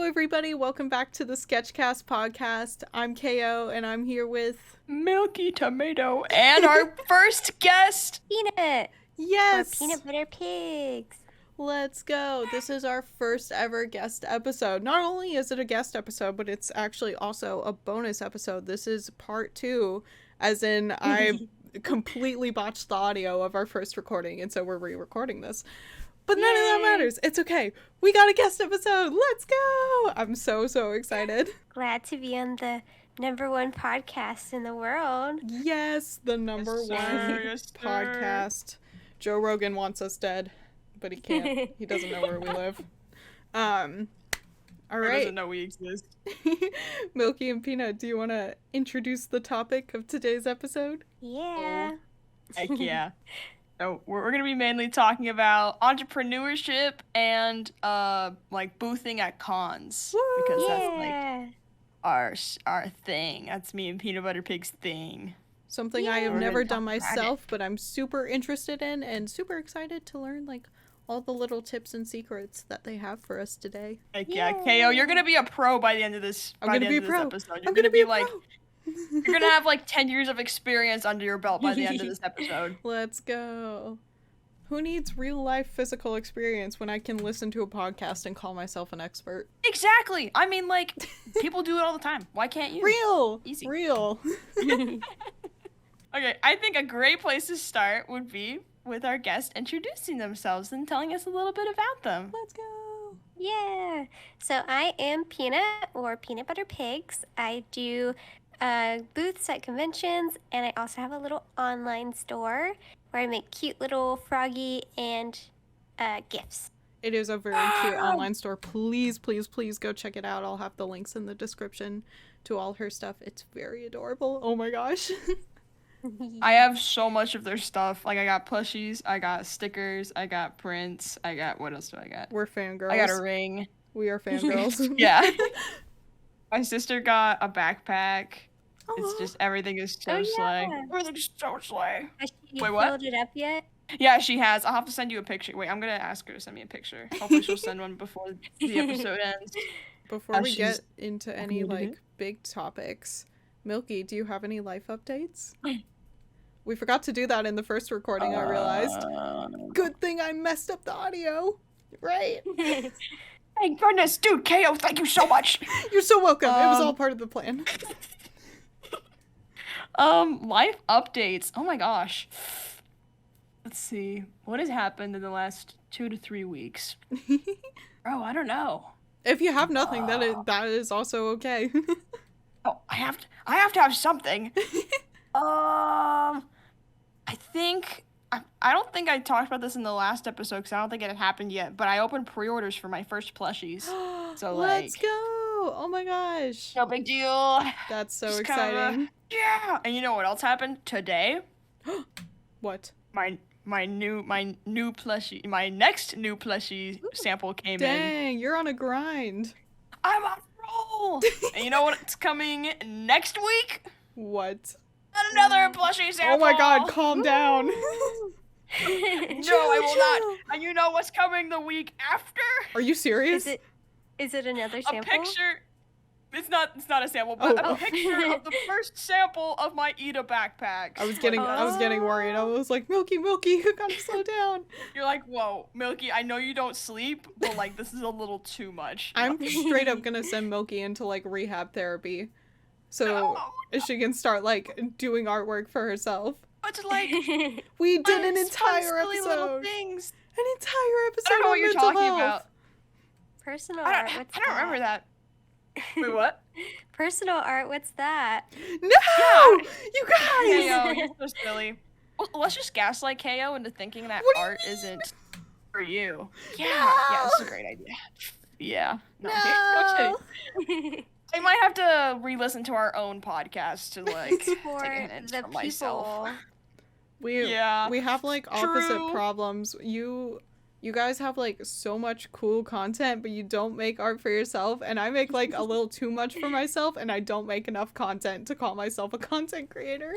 everybody. Welcome back to the Sketchcast Podcast. I'm K.O. and I'm here with... Milky Tomato and our first guest, Peanut. Yes! Or PeanutButterPigs. Let's go. This is our first ever guest episode. Not only is it a guest episode, but it's actually also a bonus episode. This is part 2, as in I completely botched the audio of our first recording, and so we're re-recording this. But none of that matters. It's okay. We got a guest episode. Let's go. I'm so excited. Glad to be on the #1 podcast in the world. Yes, the number one podcast. Joe Rogan wants us dead, but he can't. He doesn't know where we live. All right. He doesn't know we exist. Milky and Peanut, do you want to introduce the topic of today's episode? Yeah. Heck yeah. So we're going to be mainly talking about entrepreneurship and like boothing at cons. Woo! Because that's like our thing. That's me and PeanutButterPigs thing. Something I have never done myself, but I'm super interested in and super excited to learn like all the little tips and secrets that they have for us today. Heck yeah, K.O. You're going to be a pro by the end of this episode. You're going to be like... You're going to have like 10 years of experience under your belt by the end of this episode. Let's go. Who needs real life physical experience when I can listen to a podcast and call myself an expert? Exactly. I mean, like, people do it all the time. Why can't you? Real. Easy. Real. Okay, I think a great place to start would be with our guest introducing themselves and telling us a little bit about them. Let's go. Yeah. So I am Peanut, or PeanutButterPigs. I do booths at conventions, and I also have a little online store where I make cute little froggy and gifts. It is a very cute online store. Please go check it out. I'll have the links in the description to all her stuff. It's very adorable. Oh my gosh. I have so much of their stuff. Like, I got plushies, I got stickers, I got prints, I got... What else do I got? We're fangirls. I got a ring. We are fangirls. Yeah. My sister got a backpack. It's just, everything is so slay. Everything's so slay. Has she Wait, what? filled it up yet? Yeah, she has. I'll have to send you a picture. Wait, I'm going to ask her to send me a picture. Hopefully she'll send one before the episode ends. Before we get into any, like, big topics, Milky, do you have any life updates? We forgot to do that in the first recording, I realized. Good thing I messed up the audio. Right? Thank goodness. Dude, K.O., thank you so much. You're so welcome. It was all part of the plan. Life updates. Oh my gosh. Let's see. What has happened in the last 2 to 3 weeks? Oh, I don't know. If you have nothing, that is also okay. Oh, I have to have something. I think I don't think I talked about this in the last episode because I don't think it had happened yet. But I opened pre-orders for my first plushies. So let's go! Oh my gosh! No big deal. That's so exciting. Yeah. And you know what else happened today? What? My next new plushie sample came in. Dang, you're on a grind. I'm on a roll. And you know what's coming next week? What? Another plushie sample. Oh my god, calm down. No, I will not. And you know what's coming the week after? Are you serious? Is it another sample? A picture. It's not a sample, but a picture of the first sample of my Ida backpack. I was getting worried. I was like, Milky, you gotta slow down. You're like, whoa, Milky, I know you don't sleep, but like this is a little too much. I'm straight up gonna send Milky into like rehab therapy. So she can start like doing artwork for herself. But like we did an entire silly episode. Little things. An entire episode. I don't know what you're talking about. Personal art. I don't remember that. Wait, what? Personal art. What's that? No, you guys. K.O., you're so silly. Well, let's just gaslight K.O. into thinking that art isn't for you. Yeah, yeah, that's a great idea. Yeah. No. Okay. I might have to re-listen to our own podcast to like take a hint from myself. We have like opposite problems. You guys have like so much cool content, but you don't make art for yourself, and I make like a little too much for myself, and I don't make enough content to call myself a content creator.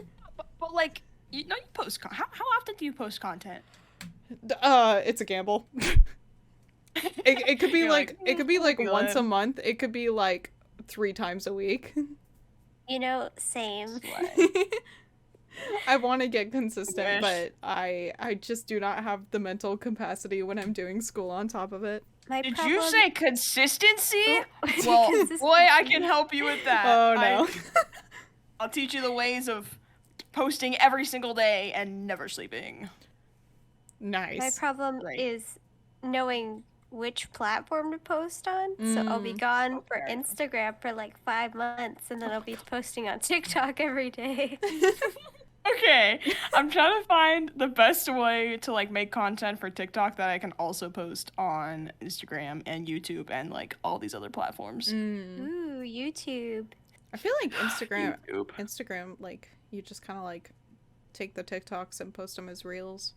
But like, you post how often do you post content? It's a gamble. It could be You're like it could be like "Feel once it." a month. It could be like 3 times a week. You know, same. Slay. I want to get consistent, Wish. but I just do not have the mental capacity when I'm doing school on top of it. My Did problem... you say consistency? Oh, Well, consistency. boy, I can help you with that. Oh no. I'll teach you the ways of posting every single day and never sleeping. Nice. My problem Right. is knowing which platform to post on. So I'll be gone for Okay. Instagram for like 5 months, and then I'll be posting on TikTok every day. Okay, I'm trying to find the best way to like make content for TikTok that I can also post on Instagram and YouTube and like all these other platforms. Ooh, YouTube. I feel like YouTube. Instagram, like, you just kind of like take the TikToks and post them as reels.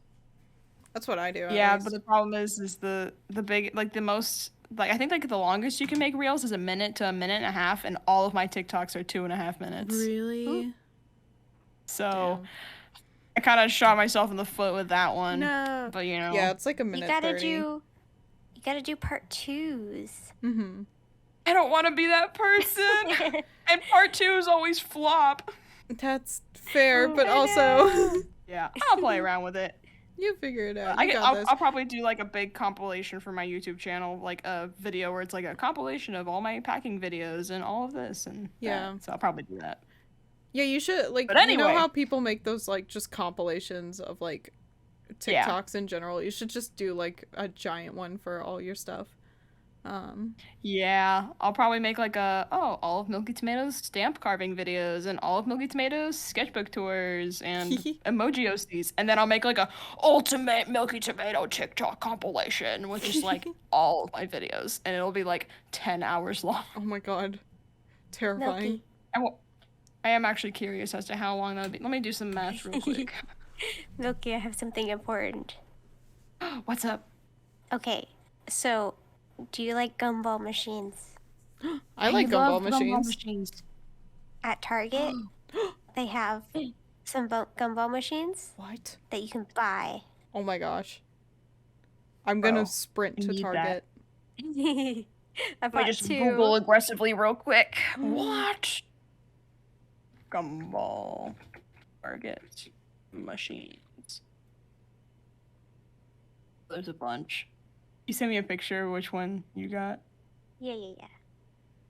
That's what I do. Yeah, but the problem is the big, like the most, like I think like the longest you can make reels is 1 minute to 1.5 minutes, and all of my TikToks are 2.5 minutes. Really? Ooh. So Damn. I kind of shot myself in the foot with that one. No. But you know. Yeah, it's like 1 minute You gotta 30. you gotta do part 2s. Mm-hmm. I don't want to be that person. And part 2s always flop. That's fair, but I also know. Yeah, I'll play around with it. you figure it out. You got I'll, this. I'll probably do like a big compilation for my YouTube channel, like a video where it's like a compilation of all my packing videos and all of this and Yeah. that. So I'll probably do that. Yeah, you should, like, But you know anyway. how people make those, like, just compilations of, like, Yeah. TikToks in general? You should just do, like, a giant one for all your stuff. Yeah, I'll probably make like all of Milky Tomato's stamp carving videos and all of Milky Tomato's sketchbook tours and emoji OCs, and then I'll make like a ultimate Milky Tomato TikTok compilation, which is like all of my videos, and it'll be like 10 hours long. Oh my god. Terrifying. Milky. I am actually curious as to how long that'll be. Let me do some math real quick. Milky, I have something important. What's up? Okay, so do you like gumball machines? I like gumball machines. At Target, they have some gumball machines What? that you can buy. Oh my gosh. I'm gonna Bro, sprint I to need Target. I Let bought me just 2. Google aggressively real quick. What? Gumball Target machines. There's a bunch. You sent me a picture of which one you got. Yeah.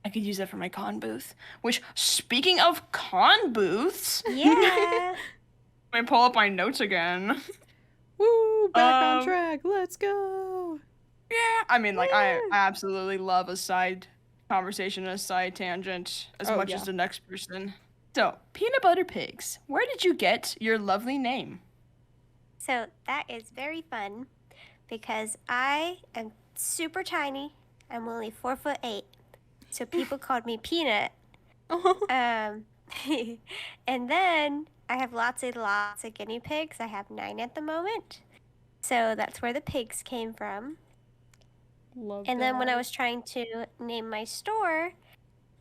I could use that for my con booth. Which, speaking of con booths, Yeah. let me pull up my notes again. Woo! Back on Um, track. Let's go. Yeah, I mean, like, I Woo. absolutely love a side conversation, a side tangent, as Oh, much yeah. as the next person. So, PeanutButterPigs, where did you get your lovely name? So that is very fun because I am super tiny. I'm only 4'8", so people called me Peanut. And then I have lots of guinea pigs. I have 9 at the moment. So that's where the pigs came from. Love And then when I that. was trying to name my store,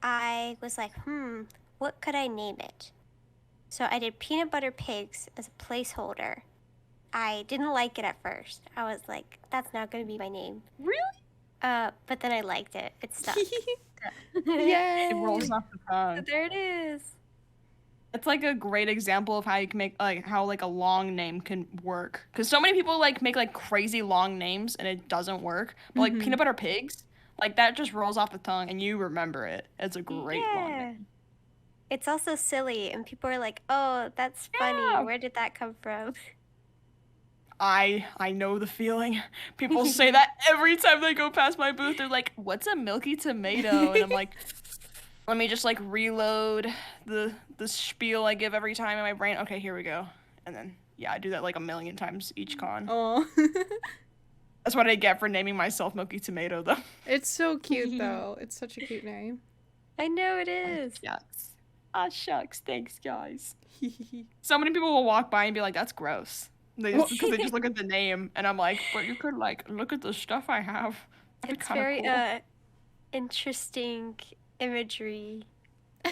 I was like, what could I name it? So I did Peanut Butter Pigs as a placeholder. I didn't like it at first. I was like, that's not going to be my name. Really? But then I liked it. It stuck. Yay! It rolls off the So tongue. there it is. It's like a great example of how you can make, like, how, like, a long name can work. Because so many people, like, make, like, crazy long names and it doesn't work. But, like, Peanut Butter Pigs, like, that just rolls off the tongue and you remember it. It's a great long name. It's also silly, and people are like, oh, that's funny. Yeah. Where did that come from? I know the feeling. People say that every time they go past my booth. They're like, "What's a Milky Tomato?" And I'm like, "Let me just like reload the spiel I give every time in my brain." Okay, here we go. And then yeah, I do that like 1,000,000 times each con. Oh. That's what I get for naming myself Milky Tomato, though. It's so cute, though. It's such a cute name. I know it is. Shucks. Ah, shucks. Thanks, guys. So many people will walk by and be like, "That's gross." Because they just look at the name, and I'm like, "But you could like look at the stuff I have." That'd be It's kinda very cool. interesting imagery.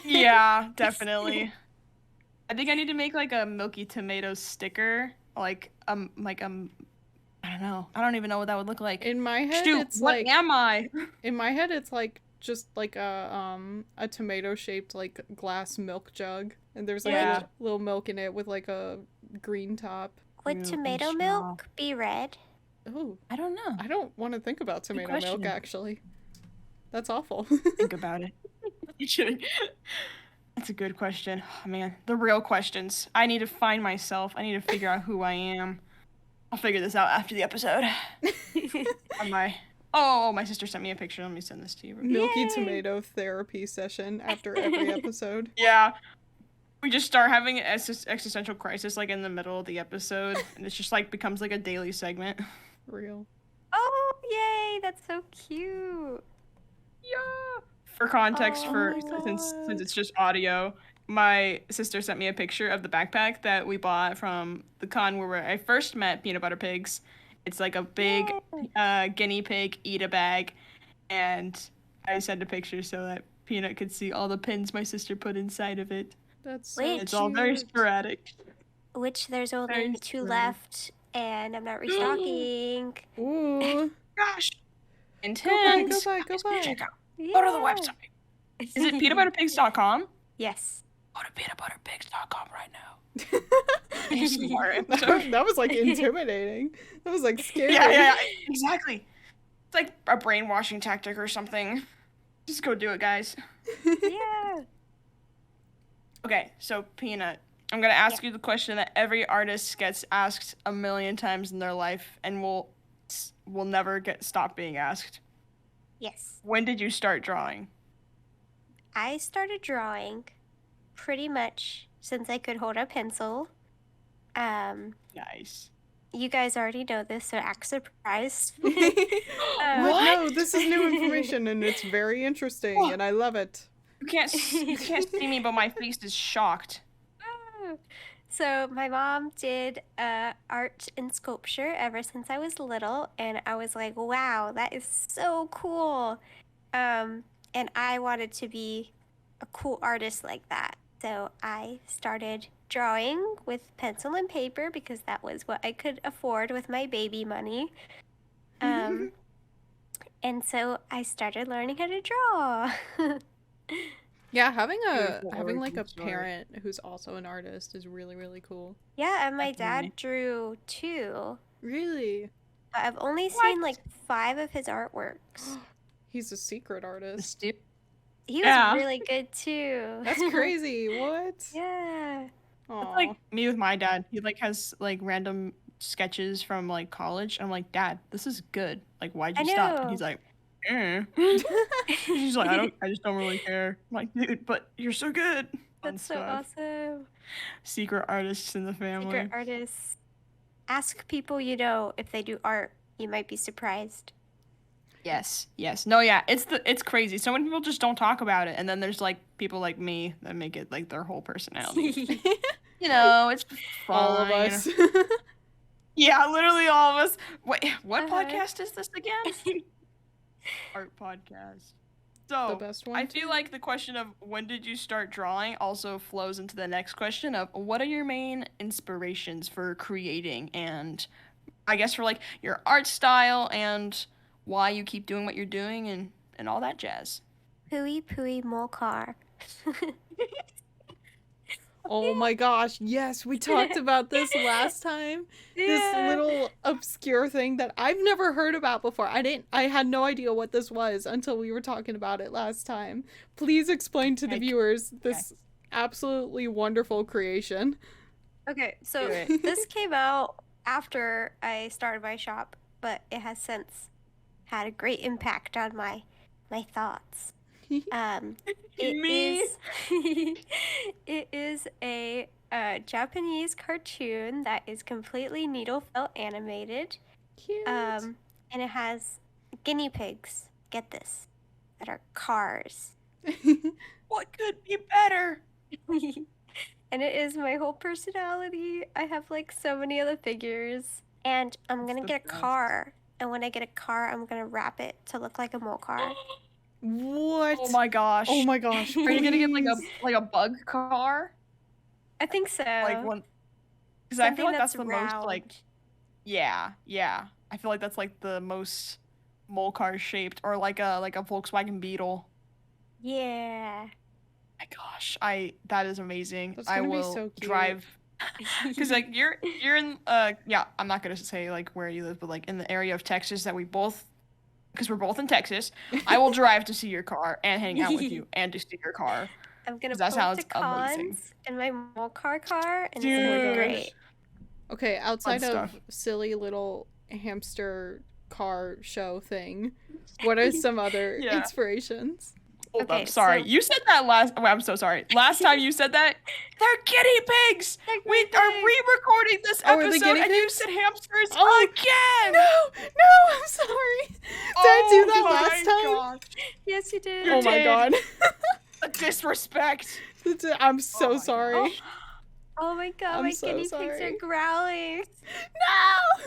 Yeah, definitely. I think I need to make like a Milky Tomato sticker, like I don't don't know. I don't even know what that would look like. In my head, Shoot, it's what like am I? in my head, it's like just like a tomato-shaped like glass milk jug, and there's like Yeah. a little milk in it with like a green top. Would Real tomato straw. milk be red? Oh, I don't know. I don't want to think about tomato question. milk actually. That's awful. Think about it. You kidding? That's a good question. Oh, man, the real questions. I need to find myself. I need to figure out who I am. I'll figure this out after the episode. On my... Oh, my sister sent me a picture. Let me send this to you. Milky Yay. tomato therapy session after every episode. Yeah. We just start having an existential crisis like in the middle of the episode, and it's just like becomes like a daily segment. Real. Oh, yay! That's so cute. Yeah. For context, Oh my since it's just audio, my sister sent me a picture of the backpack that we bought from the con where I first met PeanutButterPigs. It's like a big guinea pig eat a bag, and I sent a picture so that Peanut could see all the pins my sister put inside of it. That's so Wait, It's all very cute. sporadic. Which there's only Very 2 sporadic. left, and I'm not restocking. Ooh. Gosh. Go Intense. buy. Check out. Go to the website. Is it peanutbutterpigs.com? Yes. Go to peanutbutterpigs.com right now. Smart. That was like intimidating. That was like scary. Yeah, exactly. It's like a brainwashing tactic or something. Just go do it, guys. Yeah. Okay, so Peanut, I'm gonna ask you the question that every artist gets asked a million times in their life, and will never stop being asked. Yes. When did you start drawing? I started drawing pretty much since I could hold a pencil. Nice. You guys already know this, so act surprised. What? What? No, this is new information and it's very interesting and I love it. You can't see me, but my face is shocked. So my mom did art and sculpture ever since I was little, and I was like, wow, that is so cool. And I wanted to be a cool artist like that. So I started drawing with pencil and paper because that was what I could afford with my baby money. And so I started learning how to draw. Yeah, having Beautiful like a origin story. parent who's also an artist is really, really cool. Yeah, and my Definitely. dad drew too. Really? But I've only What? seen like 5 of his artworks. He's a secret artist. He was Yeah. really good too. That's crazy. What? Yeah. Aw. It's like me with my dad. He like has like random sketches from like college. I'm like, Dad, this is good. Like, why'd you I stop? know. And he's like, He's like, I just don't really care. I'm like, dude, but you're so good. Fun That's so stuff. awesome. Secret artists in the family. Secret artists. Ask people you know if they do art. You might be surprised. Yes. No, yeah. It's crazy. So many people just don't talk about it, and then there's like people like me that make it like their whole personality. You know, it's fine. All of us. Yeah, literally all of us. Wait, what Uh-huh. podcast is this again? Art podcast. The So, best one. I feel like the question of when did you start drawing also flows into the next question of what are your main inspirations for creating, and I guess for like your art style and why you keep doing what you're doing and all that jazz. Pooey pooey mole car. Oh my gosh, yes, we talked about this last time. This little obscure thing that I've never heard about before. I had no idea what this was until we were talking about it last time. Please explain to the Okay. viewers this absolutely wonderful creation. Okay, so Do it. this came out after I started my shop, but it has since had a great impact on my thoughts. Me? It is a Japanese cartoon that is completely needle felt animated, Cute. and it has guinea pigs. Get this, that are cars. What could be better? And it is my whole personality. I have like so many other figures. And I'm gonna the get a best. car. And when I get a car, I'm gonna wrap it to look like a mole car. What? Oh my gosh. Oh my gosh. Are you gonna get please. like a bug car? I think so. Like one, because I feel Something like that's that's the most like. round. Yeah. I feel like that's like the most mole car shaped, or like a Volkswagen Beetle. Yeah. My gosh, that is amazing. That's I gonna be will so cute. drive because like you're in yeah, I'm not gonna say like where you live, but like in the area of Texas that we both, because we're both in Texas. I will drive to see your car and hang out with you and to see your car. I'm gonna 'Cause that pull up sounds to amazing. cons in my mole car, and it's gonna be Dude. great. Okay, outside Fun of stuff. silly little hamster car show thing, what are some other Yeah. inspirations? Hold Okay, up, sorry. so- You said that last. Oh, I'm so sorry. Last time you said that, they're guinea pigs. They're We guinea are pigs. re-recording this Oh, are they episode, guinea and you pigs? said hamsters Oh, again. No, I'm sorry. Did I do that last time? Gosh. Yes, you did. You Oh my did. god. The disrespect. I'm so my sorry. Oh my god, I'm my so guinea pigs sorry. are growling. No!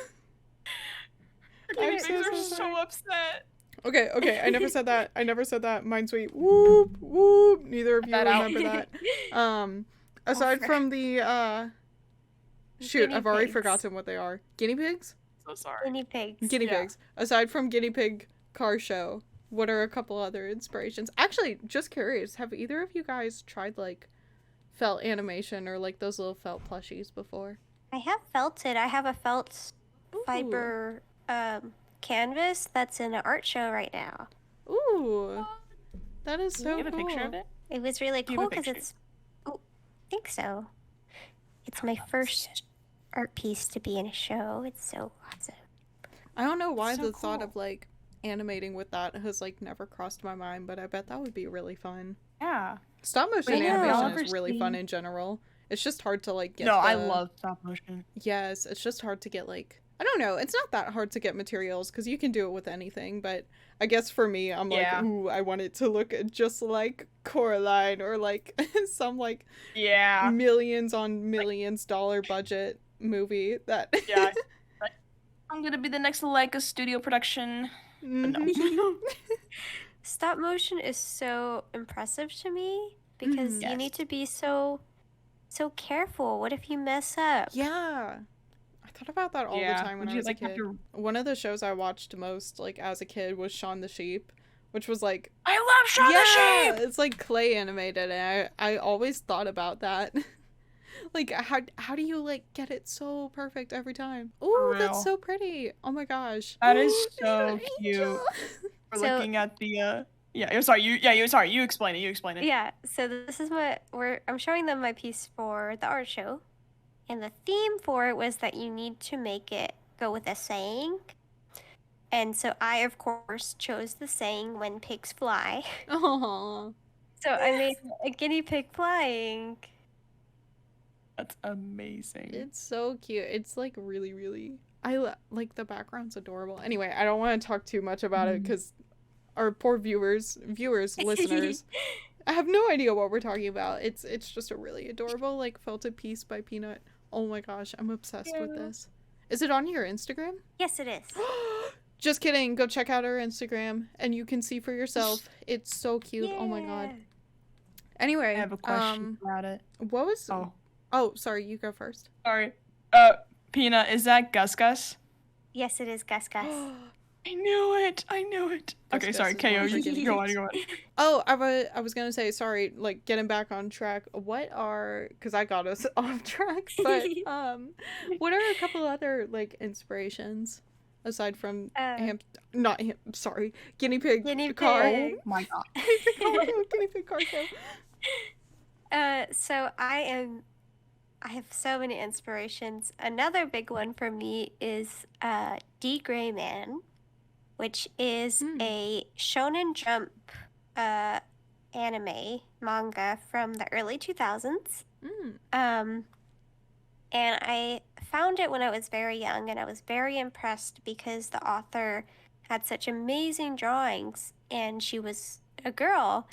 Guinea I'm pigs so are sorry. so upset. Okay, I never said that. Mine's sweet. Whoop, whoop. Neither of you That out. remember that. Aside from the, shoot, Guinea I've already pigs. forgotten what they are. Guinea pigs? So sorry. Guinea pigs. Guinea Yeah. pigs. Aside from guinea pig car show, what are a couple other inspirations? Actually, just curious, have either of you guys tried, like, felt animation or, like, those little felt plushies before? I have felted. I have a felt Ooh. fiber canvas that's in an art show right now. Ooh. That is so Do you have a cool. picture of it? It was really Do you have cool a because picture? it's. Oh, I think so. It's my first art piece to be in a show. It's so awesome. I don't know why So the thought cool. of, like, animating with that has, like, never crossed my mind, but I bet that would be really fun. Yeah. Stop motion I know. animation is really fun in general. It's just hard to, like, get I the- love stop motion. Yes, it's just hard to get, like, I don't know, it's not that hard to get materials because you can do it with anything, but I guess for me, I'm Yeah. like, ooh, I want it to look just like Coraline or like some like Yeah. millions on millions dollar budget movie that Yeah. I'm gonna be the next Leica studio production. Mhm. Stop motion is so impressive to me because Mhm. you need Yes. to be so careful. What if you mess up? Yeah. I thought about that all the time when Would I you was a like have kid. to? One of the shows I watched most like as a kid was Shaun the Sheep, which was like I love Shaun the Sheep. it's like clay animated, and I always thought about that. Like how do you like get it so perfect every time? Ooh, real. that's so pretty. Oh my gosh. That is Ooh, so an cute. angel. We're So- looking at the. Yeah. I'm sorry. You explain it. You explain it. Yeah, so this is what I'm showing them my piece for the art show. And the theme for it was that you need to make it go with a saying. And so I, of course, chose the saying, when pigs fly. Aw. So I made a guinea pig flying. That's amazing. It's so cute. It's like really, really. Like the background's adorable. Anyway, I don't want to talk too much about it because our poor viewers, listeners, I have no idea what we're talking about. It's just a really adorable like felted piece by Peanut. Oh my gosh, I'm obsessed with Yeah. this. Is it on your Instagram? Yes, it is. Just kidding. Go check out our Instagram and you can see for yourself. It's so cute. Oh my god. Yeah. Anyway, I have a question about it. what was? Oh, Oh, sorry. You go first. sorry. Peanut, is that Gus Gus? Yes, it is Gus Gus. I knew it. Okay, Gus sorry. is KO, one for you guinea go on. pigs. Go on. Oh, I was gonna say, sorry, like getting back on track. What are, because I got us off track, but what are a couple other like inspirations aside from guinea pig Guinea car. pig. Oh my god. Guinea pig car show. So I have so many inspirations. Another big one for me is D. Gray Man, which is a Shonen Jump anime manga from the early 2000s. And I found it when I was very young, and I was very impressed because the author had such amazing drawings, and she was a girl.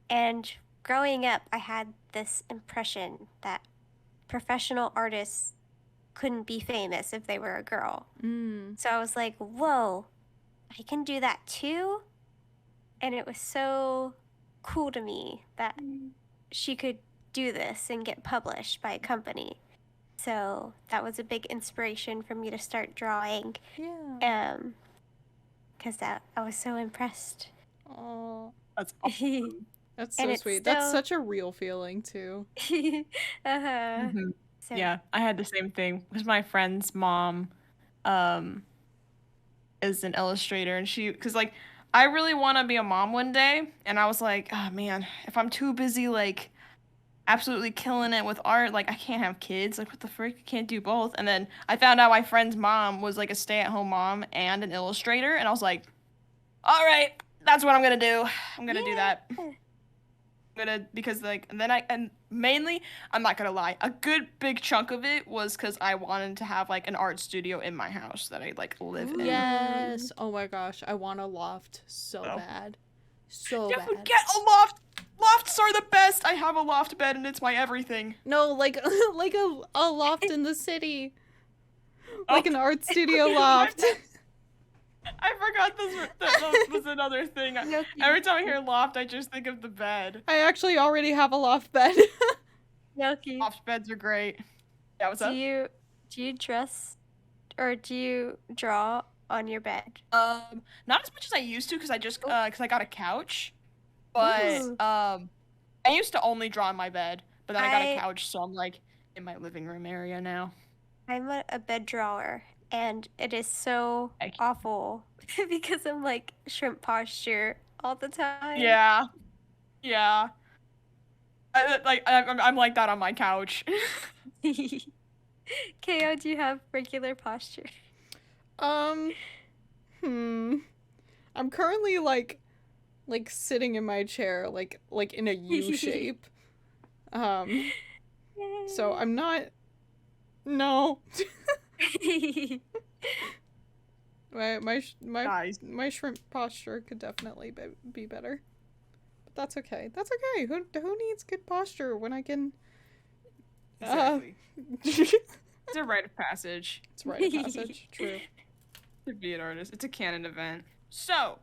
And growing up, I had this impression that professional artists couldn't be famous if they were a girl. So I was like, whoa, I can do that too? And it was so cool to me that she could do this and get published by a company. So that was a big inspiration for me to start drawing. Yeah. Because I was so impressed. Oh, That's awesome. that's And so it's sweet. That's still- such a real feeling too. uh-huh. Mhm. So, Yeah, I had the same thing because my friend's mom is an illustrator, and because like I really want to be a mom one day, and I was like, oh man, if I'm too busy like absolutely killing it with art, like I can't have kids, like what the frick, I can't do both. And then I found out my friend's mom was like a stay-at-home mom and an illustrator, and I was like, all right, that's what I'm gonna do. I'm gonna do that. Because like, and mainly, I'm not gonna lie, a good big chunk of it was because I wanted to have like an art studio in my house that I like live in. Yes. Oh my gosh, I want a loft so Oh. bad. So Yeah, bad. but get a loft. Lofts are the best. I have a loft bed and it's my everything. No, like like a loft in the city. Like Oh. an art studio loft. I forgot that was another thing. No, Every time I hear loft, I just think of the bed. I actually already have a loft bed. Yoki, Loft beds are great. Yeah, what's up? do you dress or do you draw on your bed? Not as much as I used to because I just because I got a couch. But Ooh. I used to only draw on my bed, but then I got a I- couch, so I'm like in my living room area now. I'm a bed drawer, and it is so Heck. awful because I'm like shrimp posture all the time. Yeah, yeah. I'm like that on my couch. K.O, do you have regular posture? I'm currently like sitting in my chair like in a U shape. So I'm not. No. Guys. My shrimp posture could definitely be better. But that's okay. That's okay. Who needs good posture when I can? Exactly. It's a rite of passage It's a rite of passage. True. to be an artist. It's a canon event. So,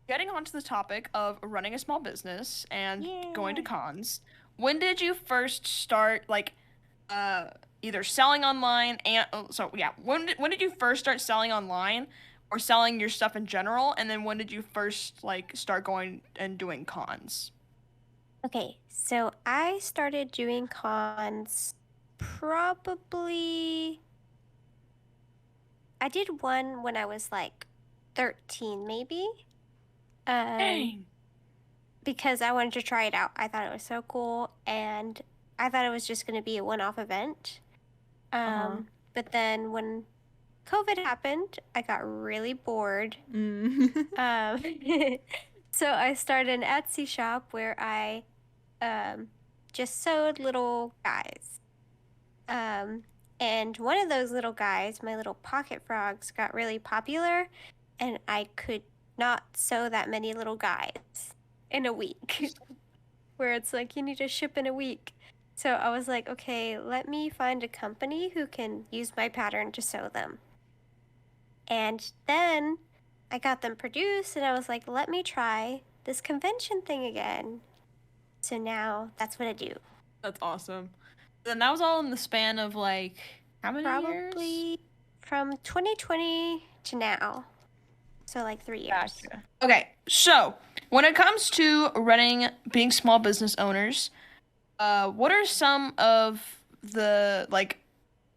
getting onto the topic of running a small business and going to cons, when did you first start like either selling online and when did you first start selling online or selling your stuff in general, and then when did you first like start going and doing cons? Okay, so I started doing cons probably. I did one when I was like 13, maybe. Dang. Because I wanted to try it out. I thought it was so cool, and I thought it was just going to be a one-off event. But then when COVID happened, I got really bored. So I started an Etsy shop where I just sewed little guys. And one of those little guys, my little pocket frogs, got really popular, and I could not sew that many little guys in a week. Where it's like, you need to ship in a week. So I was like, okay, let me find a company who can use my pattern to sew them. And then I got them produced, and I was like, let me try this convention thing again. So now that's what I do. That's awesome. Then that was all in the span of like how many years? Probably from 2020 to now. So like 3 years. Gotcha. Okay, so when it comes to being small business owners, what are some of the like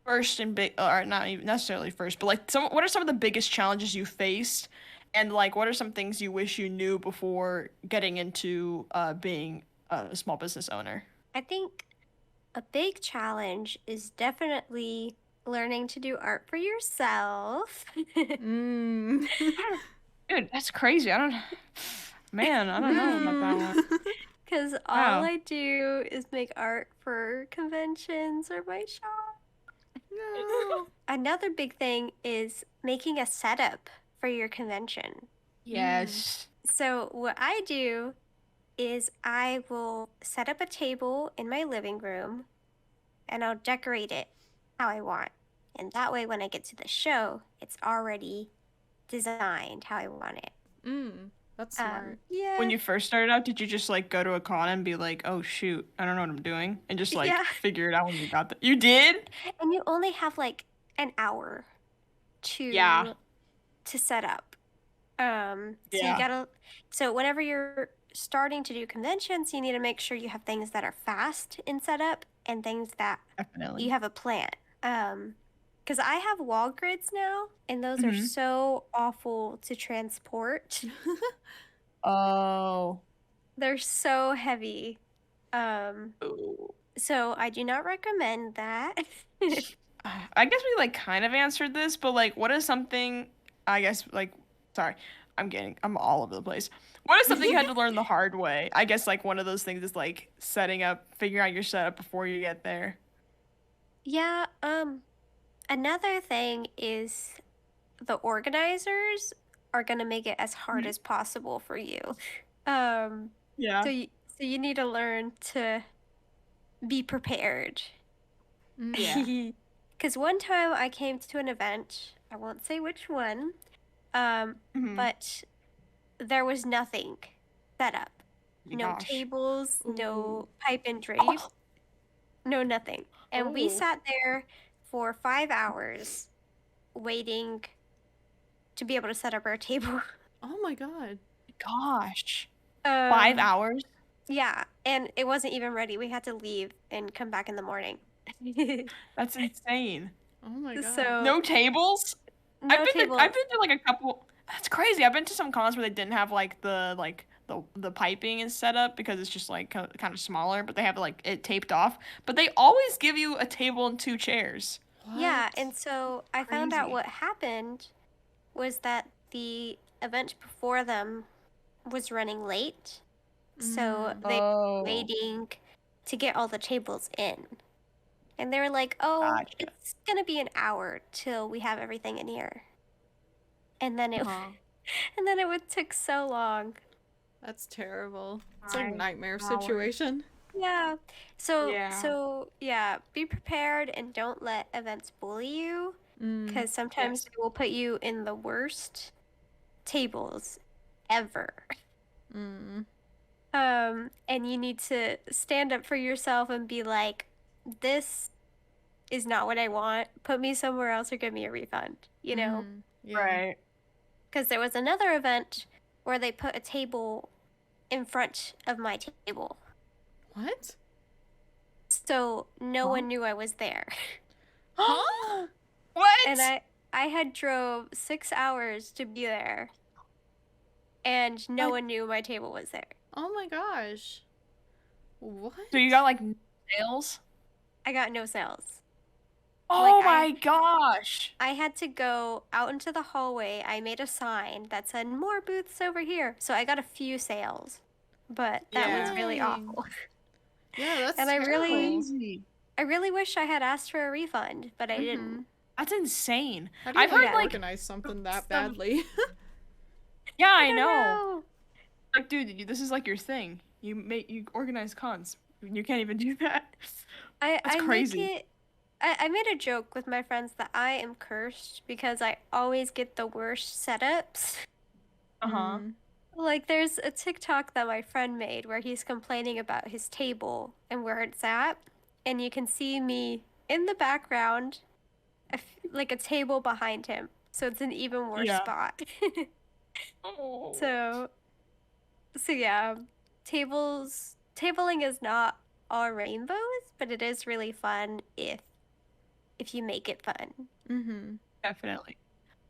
first and big, or not even necessarily first, but like what are some of the biggest challenges you faced, and like what are some things you wish you knew before getting into being a small business owner? I think a big challenge is definitely learning to do art for yourself. Mm. Dude, that's crazy. I don't know about that one. Because all I do is make art for conventions or my shop. No. Another big thing is making a setup for your convention. Yes. So what I do is I will set up a table in my living room, and I'll decorate it how I want. And that way when I get to the show, it's already designed how I want it. That's smart. Yeah. When you first started out, did you just like go to a con and be like, "Oh shoot, I don't know what I'm doing," and just like figure it out when you got there? You did? And you only have like an hour to set up. So you gotta. So whenever you're starting to do conventions, you need to make sure you have things that are fast in setup and things that you have a plan. Because I have wall grids now, and those are so awful to transport. Oh. They're so heavy. So I do not recommend that. I guess we like kind of answered this, but like, what is something? I guess like, sorry, I'm all over the place. What is something you had to learn the hard way? I guess like one of those things is like setting up, figuring out your setup before you get there. Yeah. Another thing is the organizers are gonna make it as hard as possible for you. Yeah. So you need to learn to be prepared. Yeah. Because one time I came to an event, I won't say which one, but there was nothing set up. No tables, no pipe and drape, no nothing. And we sat there for 5 hours waiting to be able to set up our table. Oh my god. Gosh. 5 hours? Yeah, and it wasn't even ready. We had to leave and come back in the morning. That's insane. Oh my god. So, no tables? No I've been tables. to like a couple. That's crazy. I've been to some cons where they didn't have like the piping is set up because it's just like kind of smaller, but they have like it taped off. But they always give you a table and 2 chairs. Yeah, and so I found out what happened was that the event before them was running late. So they were waiting to get all the tables in. And they were like, it's going to be an hour till we have everything in here. And then it took so long. That's terrible. It's like a nightmare situation. Yeah. So be prepared and don't let events bully you, because sometimes they will put you in the worst tables ever. And you need to stand up for yourself and be like, this is not what I want. Put me somewhere else or give me a refund, you know? Right. Because there was another event where they put a table in front of my table. What? So no one knew I was there. Huh? What? And I had drove 6 hours to be there. And no one knew my table was there. Oh my gosh. What? So you got like sales? I got no sales. Oh my gosh. I had to go out into the hallway. I made a sign that said more booths over here. So I got a few sales. But that was really awful. Yeah, that's and crazy. I really wish I had asked for a refund, but I didn't. That's insane. How do you I've heard like organize something that badly? Yeah, I know. Like, dude, this is like your thing. You organize cons. You can't even do that. That's crazy. I made a joke with my friends that I am cursed because I always get the worst setups. Like, there's a TikTok that my friend made where he's complaining about his table and where it's at, and you can see me in the background, like a table behind him, so it's an even worse spot. So yeah, tabling is not all rainbows, but it is really fun if you make it fun. Definitely.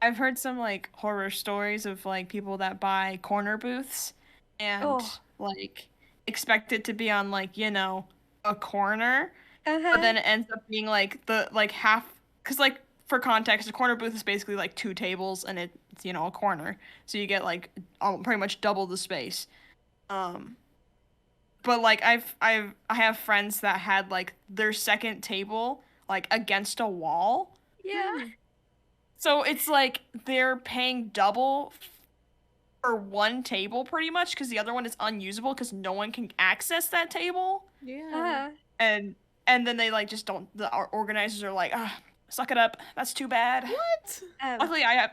I've heard some like horror stories of like people that buy corner booths and like expect it to be on like, you know, a corner, but then it ends up being like the like half, because like for context, a corner booth is basically like 2 tables and it's, you know, a corner, so you get like pretty much double the space. But like I have friends that had like their second table like against a wall. Yeah. So it's like they're paying double for one table pretty much because the other one is unusable because no one can access that table. Yeah. And then they like just don't. The organizers are like, suck it up. That's too bad. What? Luckily, I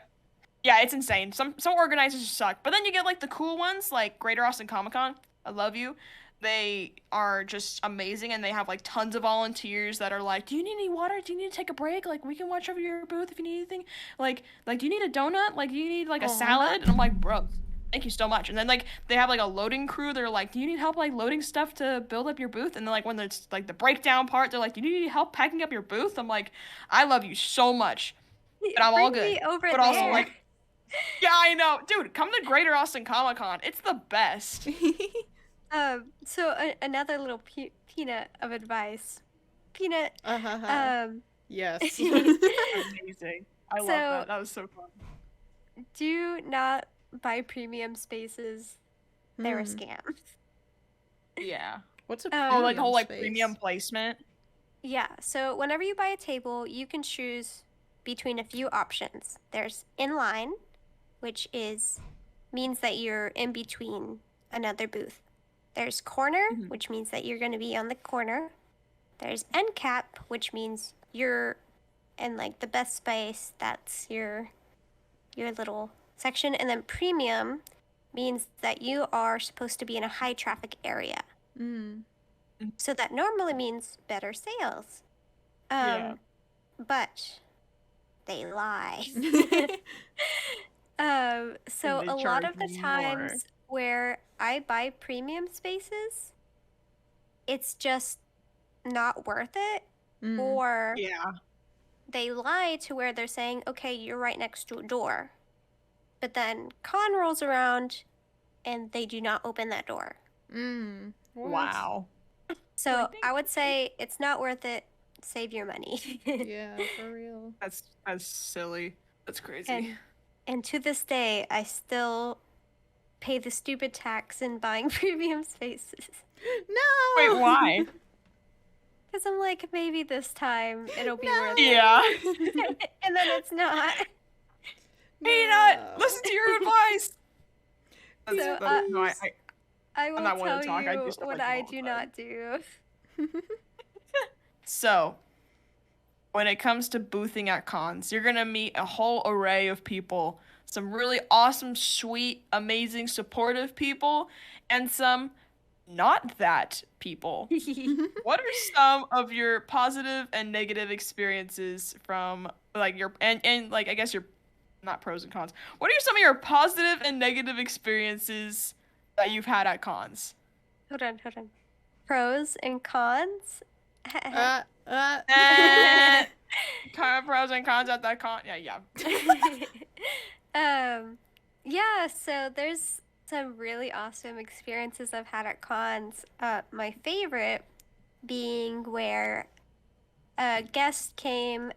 Yeah, it's insane. Some organizers suck, but then you get like the cool ones, like Greater Austin Comic Con. I love you. They are just amazing, and they have like tons of volunteers that are like, "Do you need any water? Do you need to take a break? Like, we can watch over your booth if you need anything. Like, do you need a donut? Like, do you need like a salad?" And I'm like, "Bro, thank you so much." And then like they have like a loading crew. They're like, "Do you need help like loading stuff to build up your booth?" And then like when it's like the breakdown part, they're like, "Do you need help packing up your booth?" I'm like, "I love you so much, and I'm all good." But also like. Yeah, I know. Dude, come to Greater Austin Comic Con. It's the best. So another little peanut of advice. Peanut. Yes. Amazing. I love that. That was so fun. Do not buy premium spaces. They're a scam. Yeah. What's a premium like whole like space? premium placement? Yeah. So whenever you buy a table, you can choose between a few options. There's inline, which means that you're in between another booth. There's corner, which means that you're going to be on the corner. There's end cap, which means you're in like the best space. That's your little section. And then premium means that you are supposed to be in a high traffic area. So that normally means better sales. Yeah. But they lie. So they a lot charge of the more. times where I buy premium spaces, it's just not worth it. Or Yeah. they lie to where they're saying, okay, you're right next to a door. But then con rolls around and they do not open that door. Wow. So I would say it's not worth it. Save your money. Yeah, for real. That's silly. That's crazy. And to this day, I still pay the stupid tax in buying premium spaces. No! Wait, why? Because I'm like, maybe this time it'll be worth Yeah. it. And then it's not. Peanut, listen to your advice. So, I will not one tell to talk. I you do stuff what like I all the do time. not do. So, when it comes to boothing at cons, you're going to meet a whole array of people. Some really awesome, sweet, amazing, supportive people, and some not that people. What are some of your positive and negative experiences from like your and like I guess your not pros and cons. What are some of your positive and negative experiences that you've had at cons? Hold on. Pros and cons? Pros and cons at that con. Yeah. Yeah, so there's some really awesome experiences I've had at cons. My favorite being where a guest came,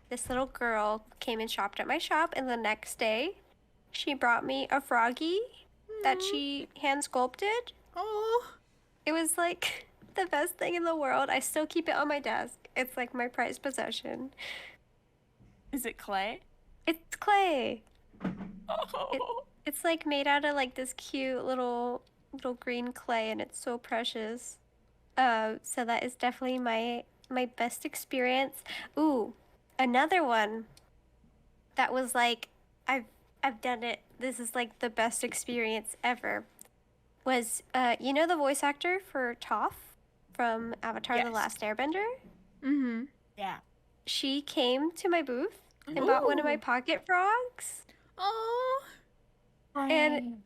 this little girl came and shopped at my shop, and the next day she brought me a froggy that she hand sculpted. Oh. It was like the best thing in the world. I still keep it on my desk. It's like my prized possession. Is it clay? It's clay. Oh. It's like made out of like this cute little green clay, and it's so precious. So that is definitely my best experience. Ooh, another one that was like I've done it. This is like the best experience ever. Was you know the voice actor for Toph from Avatar: The Last Airbender? Yeah. She came to my booth and bought one of my pocket frogs. Oh. And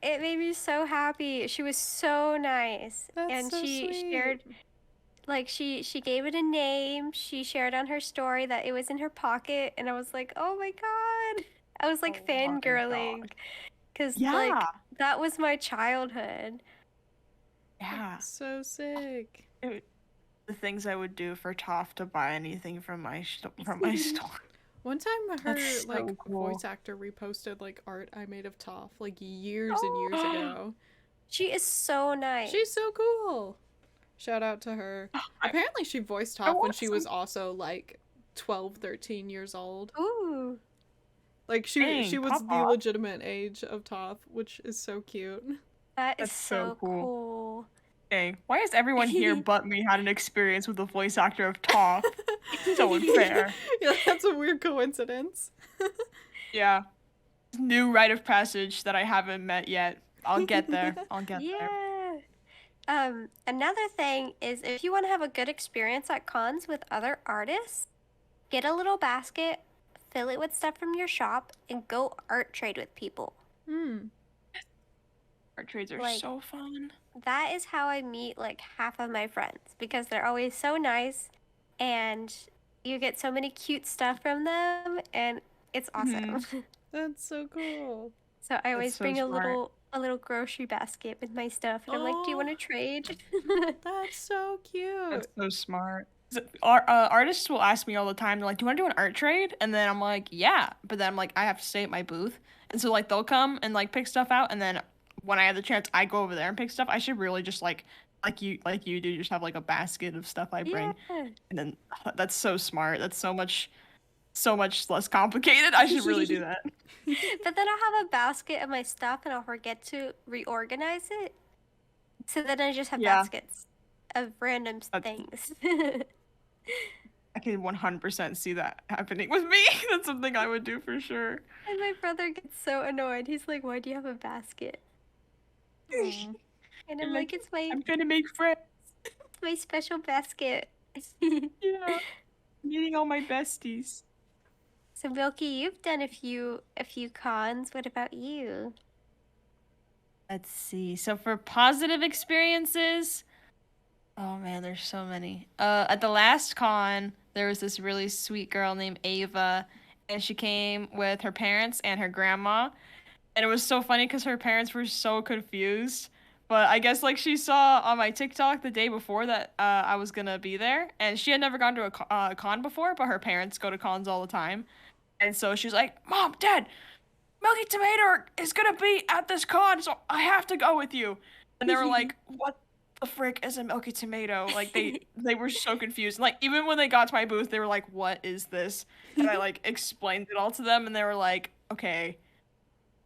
it made me so happy. She was so nice. That's and so she sweet. shared like she gave it a name. She shared on her story that it was in her pocket, and I was like, "Oh my god." I was like fangirling cuz like that was my childhood. Yeah. So sick. The things I would do for Toph to buy anything from my store. One time her That's so like cool. voice actor reposted like art I made of Toph like years and years ago. She is so nice. She's so cool. Shout out to her. Apparently she voiced Toph when she was also like 12, 13 years old. Ooh. Like she Dang, was the Papa. legitimate age of Toph, which is so cute. That is That's so so cool. cool. Dang, why has everyone here but me had an experience with the voice actor of Toph? So unfair. Yeah, that's a weird coincidence. Yeah. New rite of passage that I haven't met yet. I'll get there. I'll get there. Another thing is if you want to have a good experience at cons with other artists, get a little basket, fill it with stuff from your shop, and go art trade with people. Art trades are Like, so fun. That is how I meet like half of my friends because they're always so nice and you get so many cute stuff from them and it's awesome. That's so cool. So I always so bring a smart. little grocery basket with my stuff and I'm like, do you want to trade? That's so cute. That's so smart. Artists will ask me all the time, they're like, do you want to do an art trade? And then I'm like, yeah. But then I'm like, I have to stay at my booth. And so like they'll come and like pick stuff out, and then when I have the chance, I go over there and pick stuff. I should really just like you do, just have like a basket of stuff I bring. Yeah. And then that's so smart. That's so much less complicated. I should really do that. But then I'll have a basket of my stuff and I'll forget to reorganize it. So then I just have baskets of random things. I can 100% see that happening with me. That's something I would do for sure. And my brother gets so annoyed. He's like, why do you have a basket? And I'm like, I'm gonna make friends. It's my special basket. Yeah. Meeting all my besties. So Milky, you've done a few cons. What about you? Let's see. So for positive experiences, oh man, there's so many. At the last con, there was this really sweet girl named Ava, and she came with her parents and her grandma. And it was so funny because her parents were so confused. But I guess like she saw on my TikTok the day before that I was gonna be there, and she had never gone to a con before, but her parents go to cons all the time. And so she's like, Mom, Dad, Milky Tomato is gonna be at this con, so I have to go with you. And they were like, what the frick is a Milky Tomato? Like they were so confused. Like even when they got to my booth, they were like, what is this? And I like explained it all to them, and they were like, okay,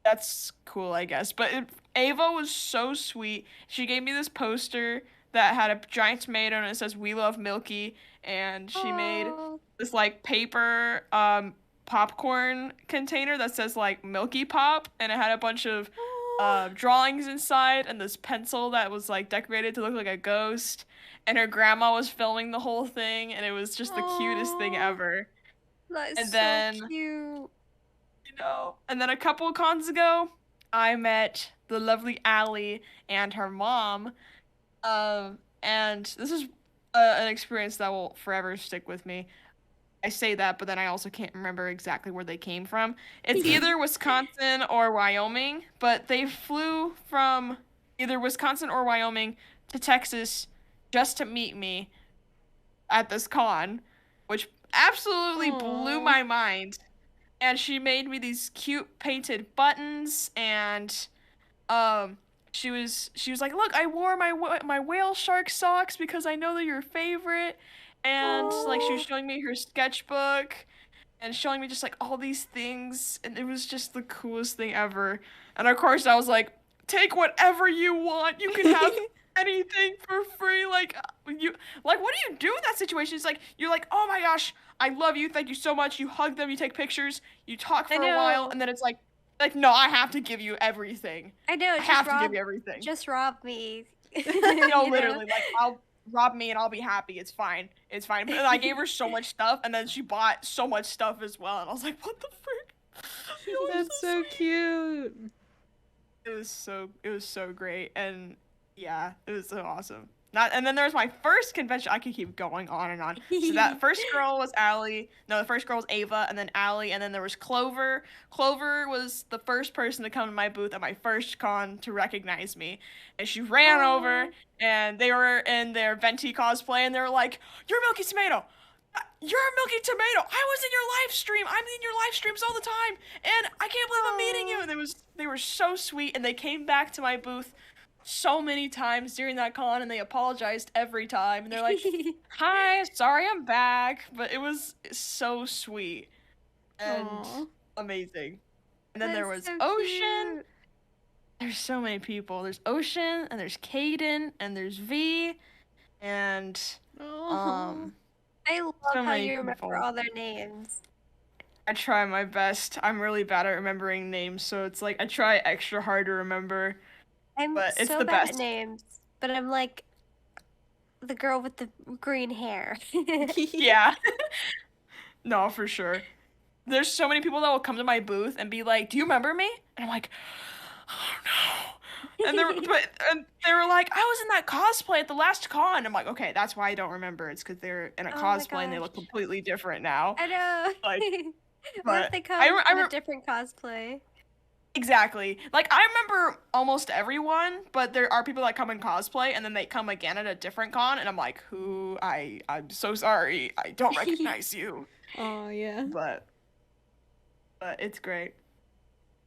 that's cool, I guess. But Ava was so sweet. She gave me this poster that had a giant tomato and it says "We love Milky," and she made this like paper popcorn container that says like Milky Pop, and it had a bunch of drawings inside and this pencil that was like decorated to look like a ghost, and her grandma was filming the whole thing, and it was just the cutest thing ever. That is And so then cute. you know, and then a couple of cons ago, I met the lovely Allie and her mom, and this is an experience that will forever stick with me. I say that, but then I also can't remember exactly where they came from. It's either Wisconsin or Wyoming, but they flew from either Wisconsin or Wyoming to Texas just to meet me at this con, which absolutely blew my mind. And she made me these cute painted buttons, and she was like, look, I wore my whale shark socks because I know they're your favorite. And like she was showing me her sketchbook and showing me just like all these things, and it was just the coolest thing ever. And of course I was like, take whatever you want, you can have anything for free. Like what do you do in that situation? It's like you're like, oh my gosh, I love you, thank you so much. You hug them, you take pictures, you talk for a while, and then it's like no, I have to give you everything. I know. I have to give you everything. Just rob me. No, literally, like I'll rob me and I'll be happy. It's fine. But I gave her so much stuff, and then she bought so much stuff as well, and I was like, what the frick? That's so cute. It was so great, and yeah, it was so awesome. And then there was my first convention. I could keep going on and on. So that first girl was Allie. No, the first girl was Ava, and then Allie, and then there was Clover. Clover was the first person to come to my booth at my first con to recognize me. And she ran over, and they were in their Venti cosplay, and they were like, "You're Milky Tomato! You're a Milky Tomato! I was in your live stream! I'm in your live streams all the time! And I can't believe I'm meeting you!" And they were so sweet, and they came back to my booth so many times during that con, and they apologized every time, and they're like, hi, sorry I'm back. But it was so sweet and amazing. And then there was so Ocean. Cute. There's so many people. There's Ocean, and there's Caden, and there's V, and I love so how many you remember people. all their names. I try my best. I'm really bad at remembering names, so it's like I try extra hard to remember, I'm but it's so the bad at best. names, but I'm like the girl with the green hair. Yeah. No, for sure. There's so many people that will come to my booth and be like, "Do you remember me?" And I'm like, "Oh no." And they were like, "I was in that cosplay at the last con." I'm like, "Okay, that's why I don't remember. It's because they're in a Oh my cosplay and they look gosh. completely different now." I know. Like, What if but they come I in a different cosplay? exactly. Like I remember almost everyone, but there are people that come in cosplay and then they come again at a different con and I'm like, "Who? I'm so sorry. I don't recognize you." Oh, yeah. But it's great.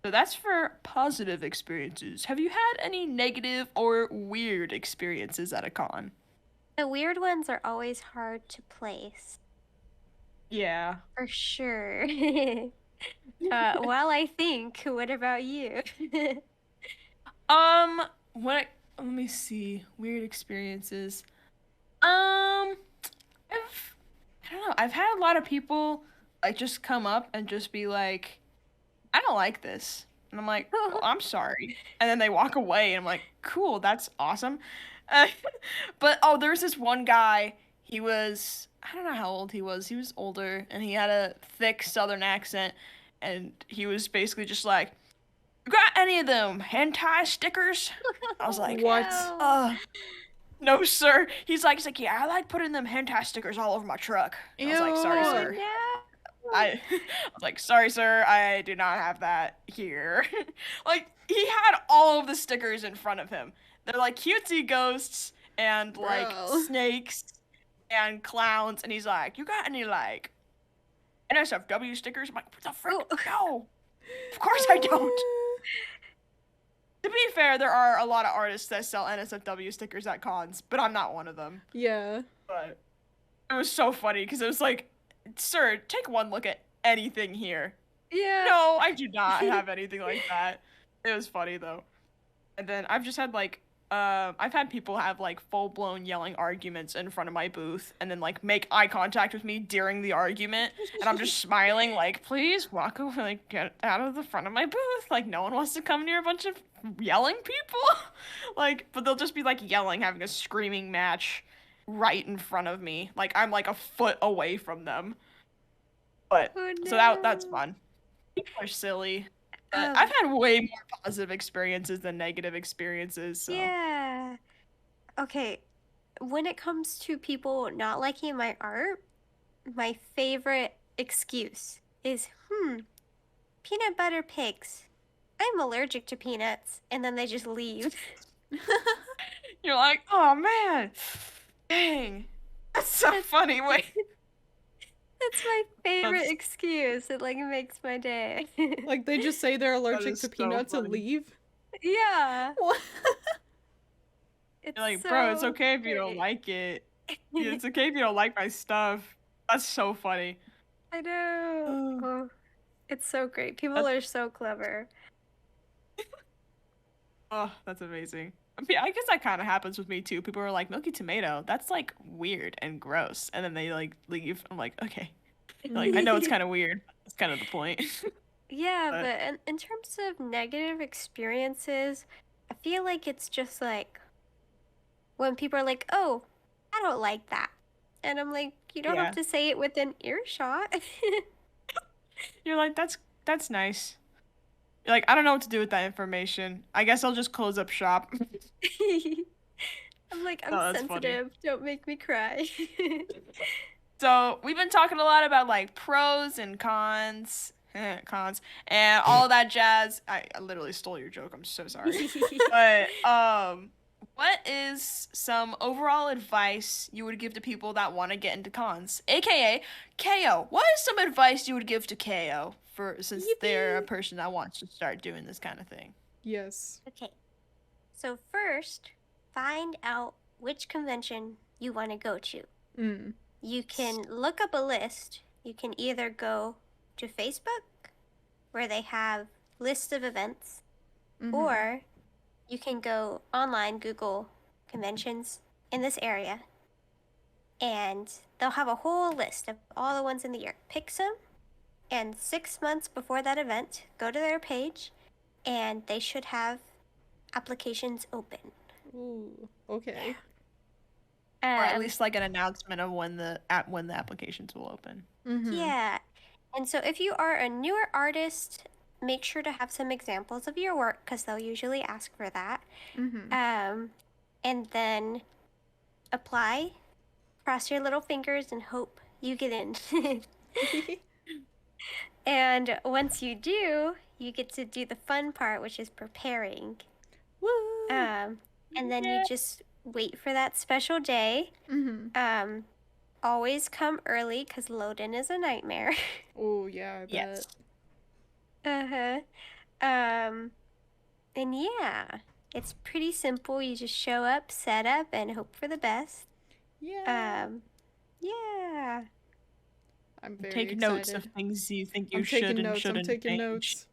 So that's for positive experiences. Have you had any negative or weird experiences at a con? The weird ones are always hard to place, Yeah. for sure. While I think, what about you? What let me see. Weird experiences. I don't know. I've had a lot of people like just come up and just be like, "I don't like this." And I'm like, "Well, I'm sorry." And then they walk away and I'm like, "Cool, that's awesome." Uh, but oh, there was this one guy. He was I don't know how old he was. He was older and he had a thick southern accent and he was basically just like, "You got any of them hentai stickers?" I was like, What? No. "No, sir." He's like, "Yeah, I like putting them hentai stickers all over my truck." I was like, "Sorry, Ew. Oh sir." no. I was like, "Sorry, sir, I do not have that here." Like, he had all of the stickers in front of him. They're like cutesy ghosts and like Bro. snakes and clowns, and he's like, "You got any like NSFW stickers?" I'm like, "What the frick? Oh. No, of course I don't." To be fair, there are a lot of artists that sell NSFW stickers at cons, but I'm not one of them. Yeah. But it was so funny because it was like, "Sir, take one look at anything here." Yeah. No, I do not have anything like that. It was funny though. And then I've just had like I've had people have like full-blown yelling arguments in front of my booth and then like make eye contact with me during the argument and I'm just smiling like, "Please walk over, like get out of the front of my booth. Like no one wants to come near a bunch of yelling people." Like, but they'll just be like yelling, having a screaming match right in front of me. Like I'm like a foot away from them. But Oh so that's no. fun. People are silly. But Um, I've had way more positive experiences than negative experiences, so. yeah. Okay. When it comes to people not liking my art, my favorite excuse is, peanut butter pigs. I'm allergic to peanuts. And then they just leave. You're like, "Oh man, dang, that's so funny." Wait, That's my favorite That's- excuse. It like makes my day. Like, they just say they're allergic is to so peanuts and funny. leave? yeah. What? It's You're like, so "Bro, it's okay if you don't great. like it. It's okay if you don't like my stuff." That's so funny. I know. Oh, it's so great. People are so clever. Oh, that's amazing. I mean, I guess that kind of happens with me too. People are like, "Milky tomato, that's like weird and gross," and then they like leave. I'm like, "Okay." Like I know it's kind of weird. That's kind of the point. Yeah, But- but in terms of negative experiences, I feel like it's just like when people are like, "Oh, I don't like that." And I'm like, "You don't Yeah. have to say it within earshot." You're like, that's nice." You're like, "I don't know what to do with that information. I guess I'll just close up shop." I'm like, "I'm Oh, that's funny. sensitive. Don't make me cry." So we've been talking a lot about like pros and cons, cons, and all that jazz. I literally stole your joke. I'm so sorry. But what is some overall advice you would give to people that want to get into cons, aka KO? What is some advice you would give to KO since they're a person that wants to start doing this kind of thing? Yes. Okay. So first, find out which convention you want to go to. Mm. You can look up a list. You can either go to Facebook, where they have lists of events, Mhm. or you can go online, Google conventions in this area, and they'll have a whole list of all the ones in the year. Pick some, And 6 months before that event, go to their page, and they should have applications open. Ooh, okay. Or at least like an announcement of when the applications will open. Mm-hmm. Yeah. And so if you are a newer artist, make sure to have some examples of your work because they'll usually ask for that. Mm-hmm. And then apply, cross your little fingers, and hope you get in. And once you do, you get to do the fun part, which is preparing. Woo! And then you just wait for that special day. Mm-hmm. Always come early because load-in is a nightmare. Oh, yeah, I bet. Yes. Uh-huh. And yeah, it's pretty simple. You just show up, set up, and hope for the best. Yeah. Yeah. I'm very Take excited. notes of things you think you I'm should taking and notes. shouldn't I'm taking change. notes.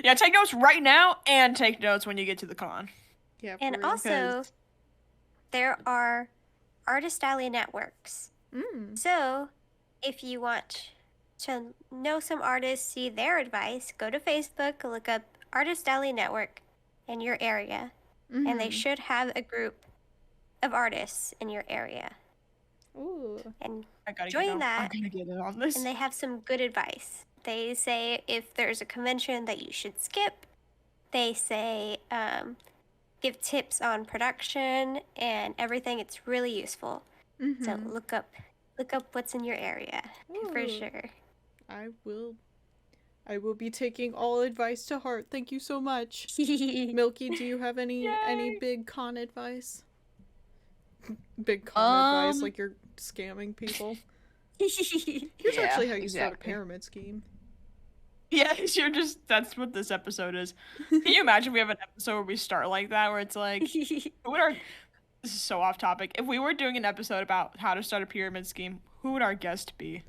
Yeah, take notes right now and take notes when you get to the con. Yeah, And for real. also, there are artist alley networks. So, if you want to know some artists, see their advice, go to Facebook, look up Artist Alley Network in your area, and they should have a group of artists in your area. Ooh. And I gotta join that, I'm gonna get in on this. and they have some good advice. They say if there's a convention that you should skip, they say give tips on production and everything. It's really useful. So look up what's in your area. For Ooh. sure. I will be taking all advice to heart. Thank you so much. Milky, do you have any big con advice? Big con advice, like you're scamming people. Here's actually how you start a pyramid scheme. Yeah, that's what this episode is. Can you imagine we have an episode where we start like that, where it's like, this is so off topic. If we were doing an episode about how to start a pyramid scheme, who would our guest be?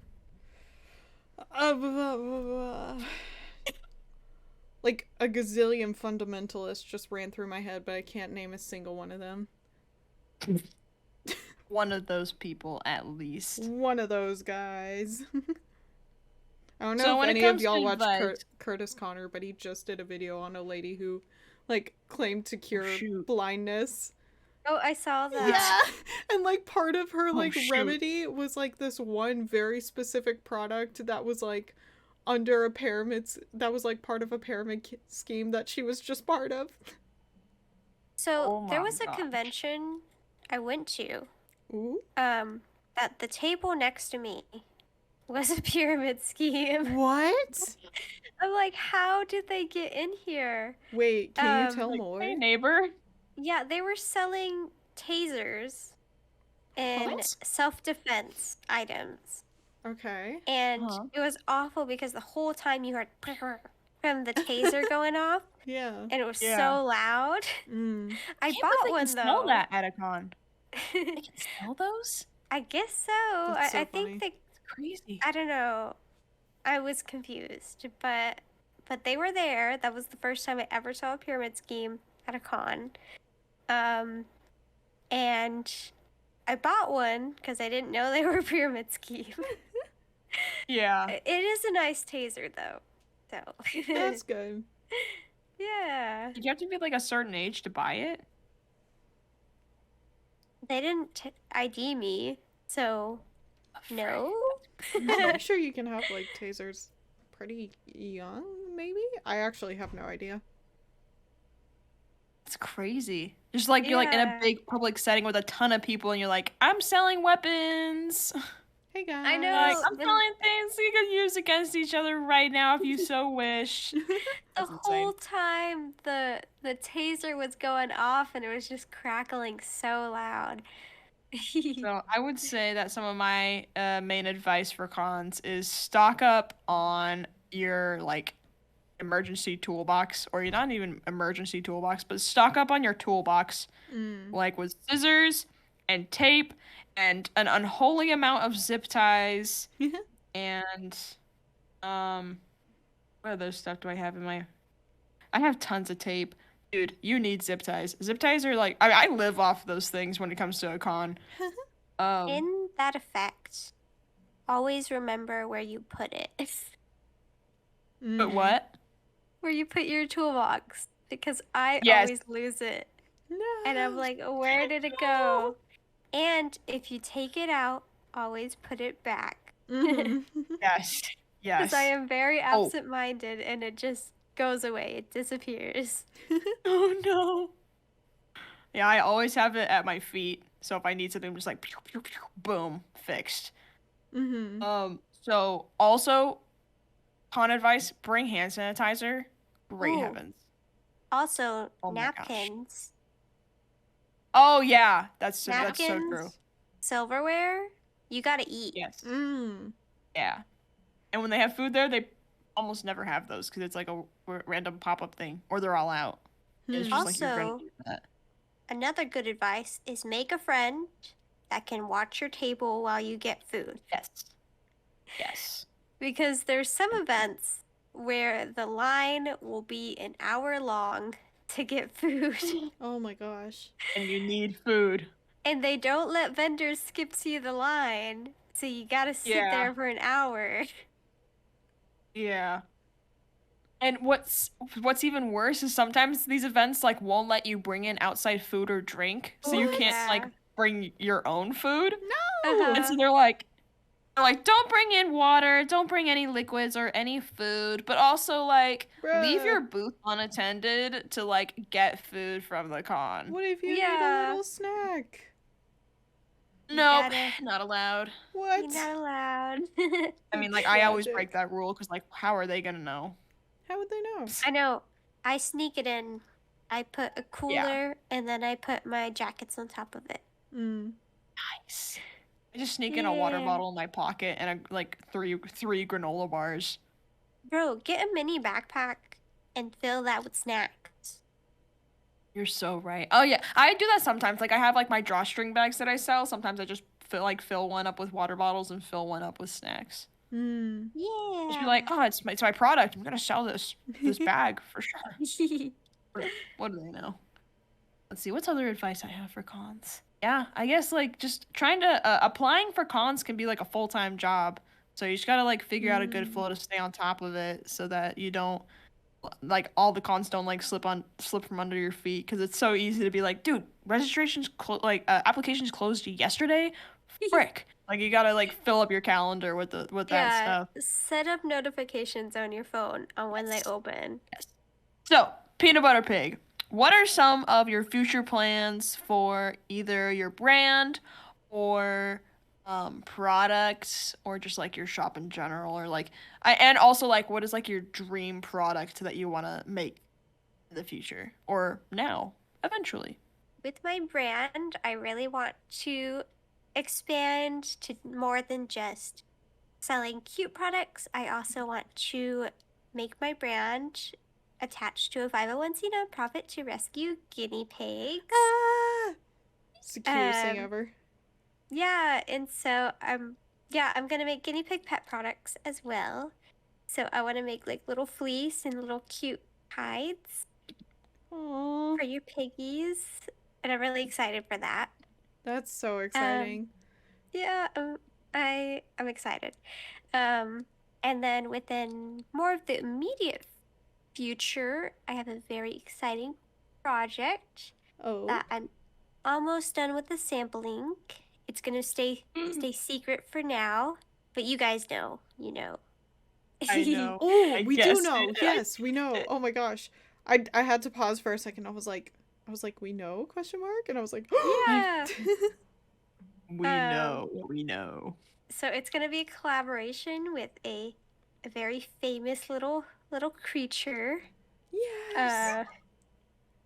Like a gazillion fundamentalists just ran through my head, but I can't name a single one of them. One of those people, at least. One of those guys. I don't know So if when it any of comes y'all to watched advice- Curtis Connor, but he just did a video on a lady who, like, claimed to cure shoot. blindness. Oh, I saw that. Yeah, and like part of her like shoot. remedy was like this one very specific product that was like under a pyramid. That was like part of a pyramid scheme that she was just part of. So Oh there my was a gosh. convention I went to. Ooh. That the table next to me was a pyramid scheme. What? I'm like, how did they get in here? Wait, can you tell Like, more? hey, neighbor. Yeah, they were selling tasers and What? self-defense items. Okay. And Uh-huh. it was awful because the whole time you heard from the taser going off, Yeah. and it was Yeah. so loud. I Can't bought believe they one can sell though. that at a con. They can sell those? I guess so. That's so I think funny. they. It's crazy. I don't know. I was confused, but they were there. That was the first time I ever saw a pyramid scheme at a con. And I bought one because I didn't know they were a pyramid scheme. Yeah. It is a nice taser though. So That's good. yeah. Did you have to be like a certain age to buy it? They didn't ID me, so no. I'm pretty sure you can have like tasers pretty young, maybe? I actually have no idea. It's crazy. Just like you're like in a Yeah. big public setting with a ton of people and you're like, I'm selling weapons. Hey guys. I know. Like, Oh, I'm selling things you can use against each other right now if you so wish. The That's insane. whole time the taser was going off and it was just crackling so loud. So I would say that some of my main advice for cons is stock up on your like emergency toolbox, or you're not even emergency toolbox, but stock up on your toolbox, like with scissors and tape and an unholy amount of zip ties and what other stuff do I have in my? I have tons of tape. Dude, you need zip ties. Zip ties are like, I live off those things when it comes to a con. In that effect, always remember where you put it. But what? Where you put your toolbox. Because I Yes. always lose it. No. And I'm like, where did it go? And if you take it out, always put it back. Mhm. Yes. Yes. Because I am very absent-minded and it just goes away. It disappears. Oh no. Yeah, I always have it at my feet. So if I need something, I'm just like, pew, pew, pew, boom, fixed. So also, con advice: bring hand sanitizer. Great Ooh. heavens. Also, Oh my gosh. napkins. Oh yeah, that's so true. Napkins, silverware, you gotta eat. Yes. Mm. Yeah. And when they have food there, they almost never have those because it's like a random pop-up thing, or they're all out. It's just like you're Also, gonna do that. another good advice is make a friend that can watch your table while you get food. Yes. Yes. Because there's some events where the line will be an hour long to get food. Oh my gosh. And you need food. And they don't let vendors skip see the line. So you gotta sit Yeah. there for an hour. Yeah. And what's even worse is sometimes these events like won't let you bring in outside food or drink, so you Ooh, can't yeah. like bring your own food. No. And so they're like, don't bring in water, don't bring any liquids or any food, but also like leave Bruh. your booth unattended to like get food from the con. What if you need a Yeah. little snack? Nope, gotta- not allowed. What? You're not allowed. I mean, like I always Tragic. break that rule because like how are they gonna know? How would they know? I know. I sneak it in. I put a cooler and then I put my jackets on top of it. Mm. Nice. I just sneak in a water Yeah. bottle in my pocket and like three granola bars. Bro, get a mini backpack and fill that with snacks. You're so right. Oh yeah, I do that sometimes. Like I have like my drawstring bags that I sell. Sometimes I just fill one up with water bottles and fill one up with snacks. Mm. Yeah. Just be like, oh, it's my product. I'm gonna sell this bag for sure. What do they know? Let's see. What's other advice I have for cons? Yeah, I guess like just trying to applying for cons can be like a full-time job. So you just gotta like figure out a good flow to stay on top of it so that you don't like all the cons don't like slip from under your feet because it's so easy to be like, dude, registration's applications closed yesterday. Frick. Like you gotta like fill up your calendar with that stuff. Set up notifications on your phone on when they open. Yes. So, Peanut Butter Pig, what are some of your future plans for either your brand or products or just like your shop in general or like and also like what is like your dream product that you want to make in the future or now eventually? With my brand, I really want to expand to more than just selling cute products. I also want to make my brand attached to a 501c nonprofit to rescue guinea pigs. Ah! It's the cutest thing ever. Yeah, and so I'm gonna make guinea pig pet products as well. So I want to make like little fleece and little cute hides Aww. for your piggies, and I'm really excited for that. That's so exciting. Yeah, I'm excited. And then within more of the immediate future, I have a very exciting project that I'm almost done with the sampling. It's gonna stay secret for now, but you guys know, you know. I know. Oh, we do guess know. it- Yes, we know. Oh my gosh. I had to pause for a second. I was like, we know? Question mark? And I was like, Yeah. We know. So it's gonna be a collaboration with a very famous little creature. Yes.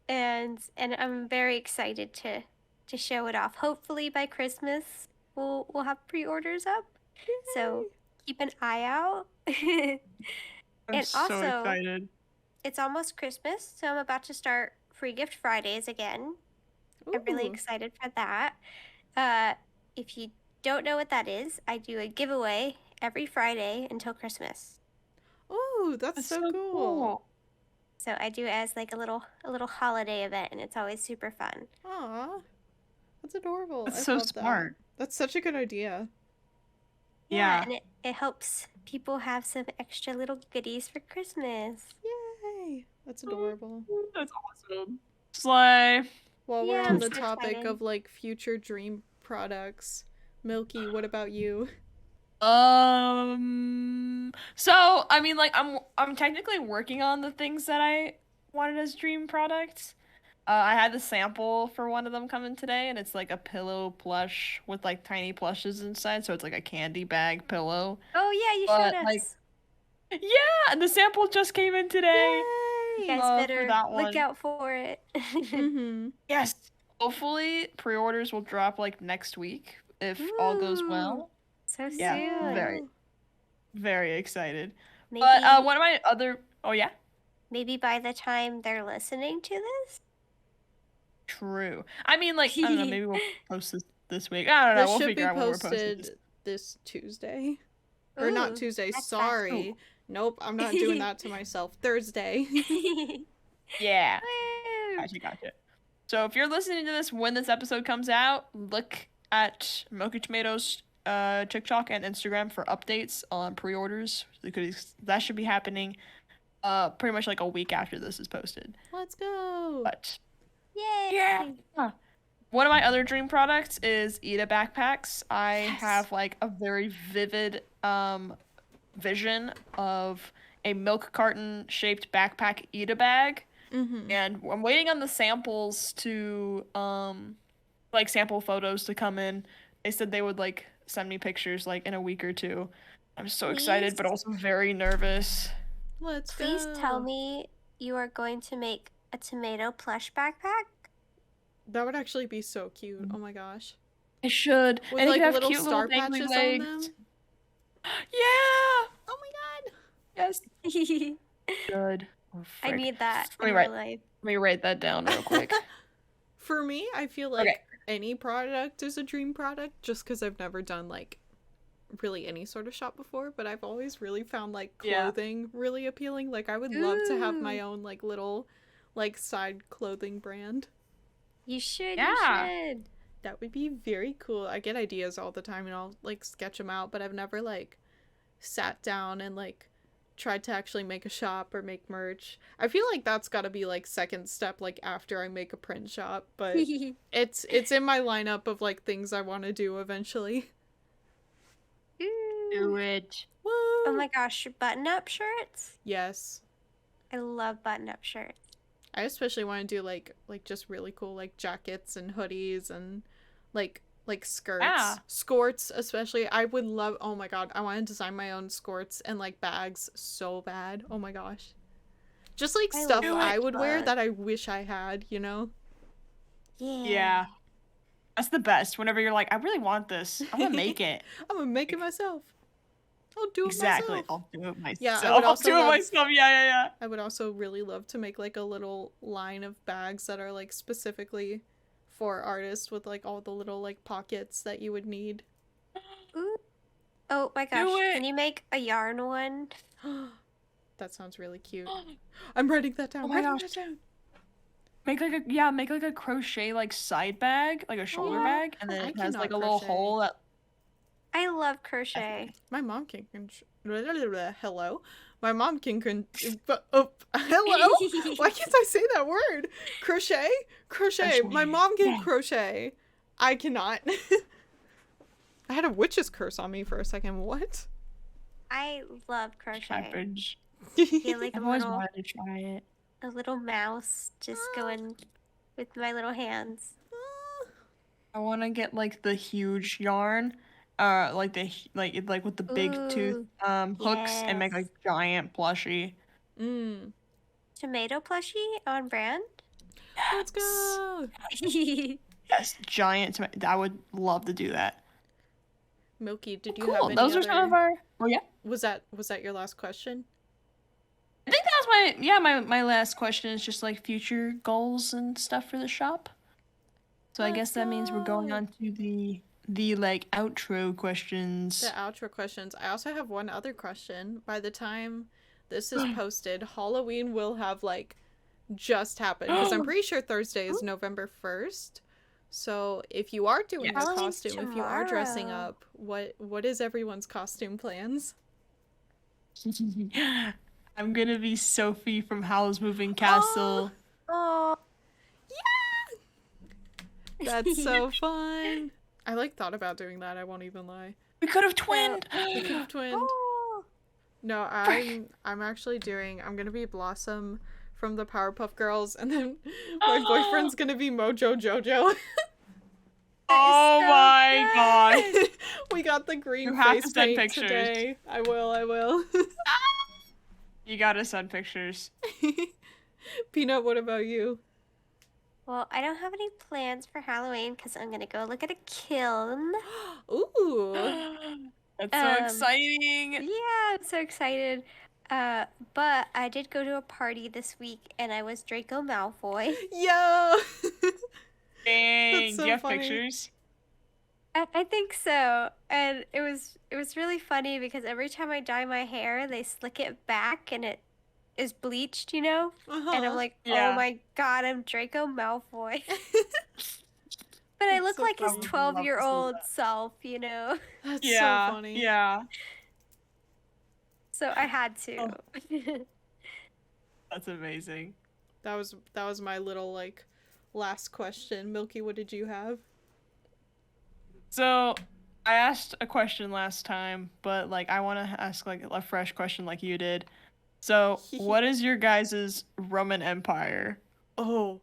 And I'm very excited to show it off. Hopefully by Christmas we'll have pre-orders up. So keep an eye out. I'm And so also, excited. it's almost Christmas, so I'm about to start Free Gift Fridays again. I'm really Ooh. excited for that. If you don't know what that is, I do a giveaway every Friday until Christmas. Oh, that's so cool. So I do it as like a little holiday event, and it's always super fun. Aw. That's adorable. That's I so love smart. That. That's such a good idea. Yeah. And it helps people have some extra little goodies for Christmas. Yay! That's adorable. That's awesome. Slay. While we're Yeah, on I'm the so topic excited. of like future dream products, Milky, what about you? So I mean, like, I'm technically working on the things that I wanted as dream products. I had the sample for one of them coming today, and it's like a pillow plush with like tiny plushes inside, so it's like a candy bag pillow. Oh yeah, you But showed like, us. yeah, and the sample just came in today. You Yay! guys For better that look one. out for it. Mm-hmm. Yes. Hopefully, pre-orders will drop like next week if all goes well. So Yeah, soon. very, very excited. Maybe, But one of my other, oh yeah, maybe by the time they're listening to this. true. I mean, like, I don't know, maybe we'll post this week. I don't know. This We'll should figure be out when we're posting this. posted this Tuesday. Or not Ooh, Tuesday, that's sorry. Ooh. Nope, I'm not doing that to myself. Thursday. Yeah. Woo. Gotcha. So if you're listening to this when this episode comes out, look at Milky Tomatoes TikTok and Instagram for updates on pre-orders because that should be happening pretty much like a week after this is posted. Let's go. But Yay. yeah. One of my other dream products is Ida backpacks. I Yes. have like a very vivid vision of a milk carton shaped backpack Ida bag. Mm-hmm. And I'm waiting on the samples to like sample photos to come in. They said they would like send me pictures like in a week or two. I'm so excited but Please? also very nervous. Let's Please go. tell me you are going to make a tomato plush backpack. That would actually be so cute. Oh my gosh. I should. With and it like could have little cute star little dangly patches legs. on them. Yeah. Oh my god. Yes. I Good. Oh, frick. need that Let me in write- real life. Let me write that down real quick. For me, I feel like Okay. any product is a dream product just because I've never done like really any sort of shop before, but I've always really found like Yeah. clothing really appealing. Like I would love to have my Ooh. own like little like side clothing brand. You should. Yeah. You should. That would be very cool. I get ideas all the time and I'll like sketch them out, but I've never like sat down and like tried to actually make a shop or make merch. I feel like that's got to be like second step like after I make a print shop, but it's in my lineup of like things I want to do eventually. Do it. Woo! Oh my gosh, button-up shirts. Yes. I love button-up shirts. I especially want to do like just really cool like jackets and hoodies and like skirts. Yeah. Skirts especially. I would love, oh my god, I want to design my own skirts and like bags so bad. Oh my gosh. Just like I stuff love I would wear that. that I wish I had, you know? Yeah. Yeah. That's the best. Whenever you're like, I really want this. I'm gonna make it. I'm gonna make it myself. I'll do it Exactly. myself. I'll do it myself. Yeah, I would I'll also do it love- myself. Yeah. I would also really love to make like a little line of bags that are like specifically for artists with like all the little like pockets that you would need. Ooh. Oh my gosh. it. Can you make a yarn one? That sounds really cute. I'm writing that down. Oh my writing gosh. that down. Make like a crochet like side bag, like a shoulder Yeah. bag, and then I it has like a cannot little crochet. hole that I love crochet. My mom can hello. My mom can hello. Why can't I say that word? Crochet? Crochet. My mom can Yeah. crochet. I cannot. I had a witch's curse on me for a second. What? I love crochet. average. Feel like I've a always little, wanted to try it. a little mouse just going with my little hands. I want to get like the huge yarn, like the like with the big tooth Ooh, hooks and make like yes. giant plushie. Mm. Tomato plushie on brand. Let's go. Yes, giant. I would love to do that. Milky, did you Cool. have any Those are some of other... our. Oh yeah. Was that your last question? I think that was my last question is just like future goals and stuff for the shop. So I Let's guess that means we're going go. on to the like outro questions. The outro questions. I also have one other question. By the time this is posted, Halloween will have like just happened because I'm pretty sure Thursday is November 1st. So if you are doing a Halloween's costume, if you are dressing tomorrow. up, what is everyone's costume plans? I'm gonna be Sophie from Howl's Moving Castle. Oh. That's so fun. I like thought about doing that, I won't even lie. We could have twinned. We could have twinned. Oh. No, I'm actually I'm gonna be Blossom from the Powerpuff Girls, and then my boyfriend's gonna be Mojo Jojo. Oh so my god. We got the green You have to face send paint pictures. today. I will. You gotta send pictures. Peanut, what about you? Well, I don't have any plans for Halloween because I'm gonna go look at a kiln. Ooh. That's so exciting. Yeah, I'm so excited. But I did go to a party this week and I was Draco Malfoy. Yo. Dang, That's so do you have funny. pictures? I think so. And it was really funny because every time I dye my hair, they slick it back and it is bleached, you know? Uh-huh. And I'm like, Yeah. oh my god, I'm Draco Malfoy. But I That's look so like his funny. 12-year-old self, you know? That's Yeah. so funny. Yeah. So I had to. Oh. That's amazing. That was my little like last question. Milky, what did you have? So, I asked a question last time, but like I want to ask like a fresh question like you did. So, what is your guys' Roman Empire? Oh,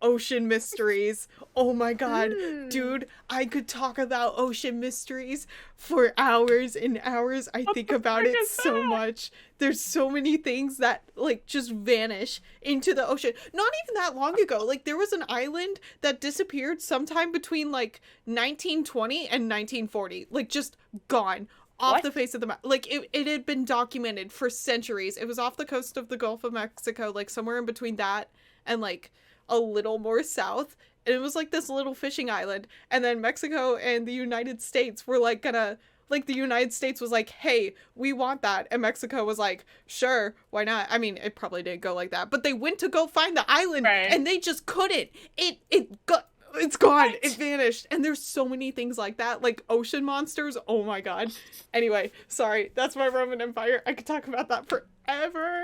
ocean mysteries. Oh my god. Ooh. Dude, I could talk about ocean mysteries for hours and hours. I think about it so much. There's so many things that like just vanish into the ocean. Not even that long ago. Like there was an island that disappeared sometime between like 1920 and 1940. Like just gone. Off What? the face of the map. Like it had been documented for centuries. It was off the coast of the Gulf of Mexico, like somewhere in between that and like a little more south. And it was like this little fishing island. And then Mexico and the United States were like gonna, like the United States was like, hey, we want that. And Mexico was like, sure, why not? I mean, it probably didn't go like that, but they went to go find the island Right. and they just couldn't. It's gone. What? It vanished. And there's so many things like that, like ocean monsters. Oh my god. Anyway, sorry. That's my Roman Empire. I could talk about that forever.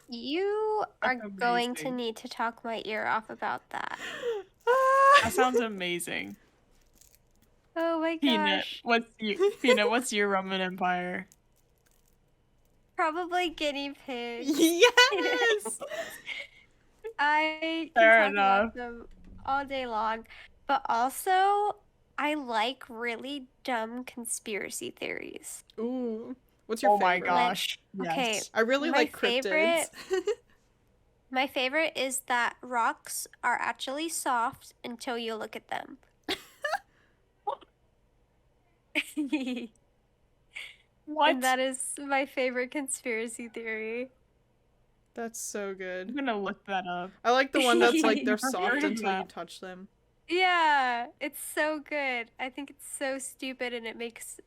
You are That's going to amazing. need to talk my ear off about that. That sounds amazing. Oh my Peanut, gosh. what's your Roman Empire? Probably guinea pigs. Yes. I can Fair talk enough. about them all day long. But also, I like really dumb conspiracy theories. Ooh. What's your Oh my favorite? gosh. Okay. Yes. I really My like cryptids. My favorite is that rocks are actually soft until you look at them. What? And that is my favorite conspiracy theory. That's so good. I'm gonna look that up. I like the one that's like they're Never soft heard of until you that. touch them. Yeah, it's so good. I think it's so stupid and it makes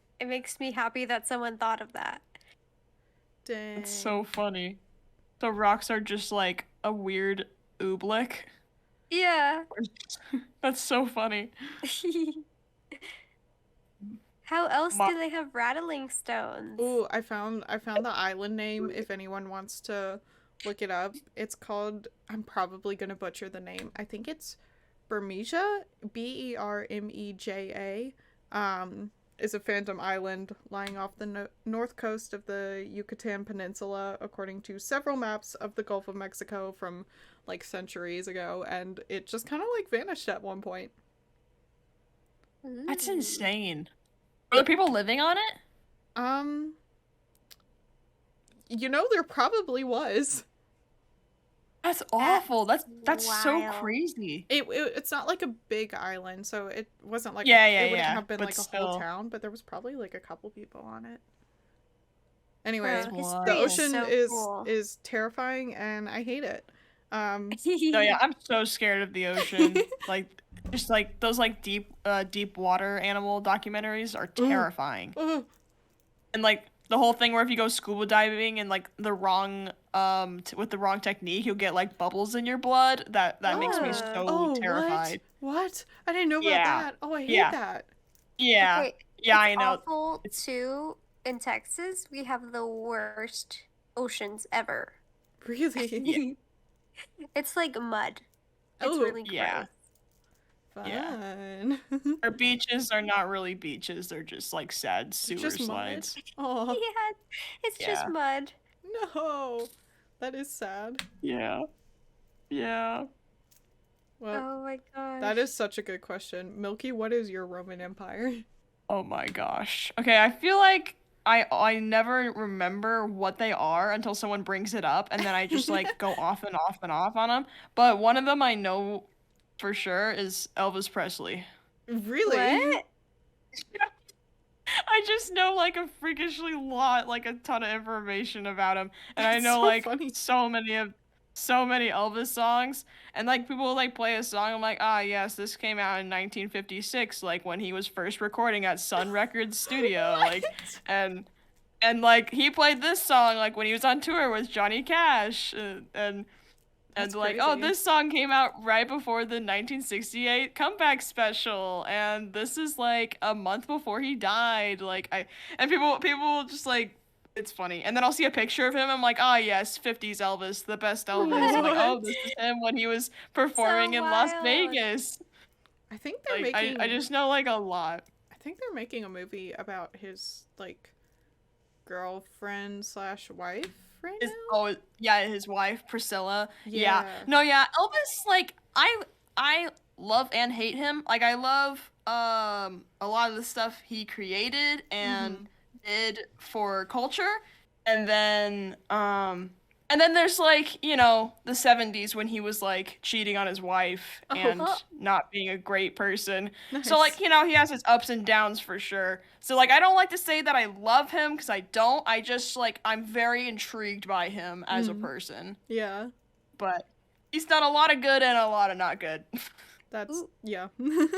me happy that someone thought of that. Dang. It's so funny. So rocks are just like a weird oobleck. Yeah. That's so funny. How else Ma- do they have rattling stones? Ooh, I found the island name if anyone wants to look it up. It's called, I'm probably gonna butcher the name. I think it's Bermeja, Bermeja. Is a phantom island lying off the north coast of the Yucatan Peninsula, according to several maps of the Gulf of Mexico from like centuries ago, and it just kind of like vanished at one point. That's Ooh. insane. Are there people living on it? You know, there probably was. That's awful. That's so wild. crazy. It's not like a big island, so it wasn't like Yeah, it yeah, wouldn't yeah, have been but like a still. whole town, but there was probably like a couple people on it. Anyway, Wow, wild. the history ocean so is cool. is terrifying and I hate it. Oh yeah, I'm so scared of the ocean. Like just like those like deep water animal documentaries are terrifying. Ugh. And like the whole thing where if you go scuba diving and like the wrong with the wrong technique, you'll get like bubbles in your blood. That makes me so terrified. What? I didn't know about that. Oh, I hate Yeah. that. Yeah. Okay, Yeah, it's I know. awful too. In Texas, we have the worst oceans ever. Really? It's like mud. It's Oh, really gross. yeah. Fun. Our beaches are not really beaches. They're just like sad sewer Just mud? slides. Oh, Yeah, it's just Yeah. mud. no. That is sad. Yeah. Yeah. Well, Oh my gosh. that is such a good question. Milky, what is your Roman Empire? Oh my gosh. Okay, I feel like I never remember what they are until someone brings it up, and then I just like go off and off and off on them. But one of them I know for sure is Elvis Presley. Really? What? I just know like a freakishly lot, like a ton of information about him, and I That's know so like funny. so many Elvis songs, and like people will like play a song. I'm like, ah, yes, this came out in 1956, like when he was first recording at Sun Records Studio, like, and like he played this song like when he was on tour with Johnny Cash, and That's like, oh, crazy. this song came out right before the 1968 comeback special, and this is like a month before he died. Like and people will just like, it's funny. And then I'll see a picture of him. I'm like, ah, yes, 50s Elvis, the best Elvis. I'm like, oh, What? this is him when he was performing in Las wild. Vegas. I think they're Like, making. I just know like a lot. I think they're making a movie about his like girlfriend slash wife right now. Oh yeah, his wife Priscilla. Yeah. Yeah. No, yeah, Elvis, like I love and hate him. Like I love a lot of the stuff he created and did for culture. And then there's like, you know, the 70s when he was like cheating on his wife and not being a great person. Nice. So like, you know, he has his ups and downs for sure. So like I don't like to say that I love him cuz I don't. I just like I'm very intrigued by him as a person. Yeah. But he's done a lot of good and a lot of not good. That's yeah. I feel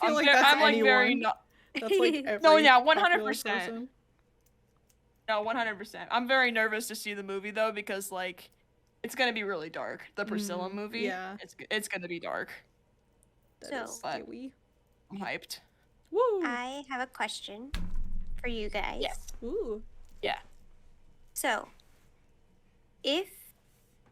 I'm like ver- that's I'm like anyone. very not That's like every No, yeah, popular 100%. person. No, 100%. I'm very nervous to see the movie though because like it's gonna be really dark. The Priscilla movie. yeah. It's gonna be dark. That So- is But- scary. I'm hyped. Woo. I have a question for you guys. Yes. Ooh. Yeah. So, if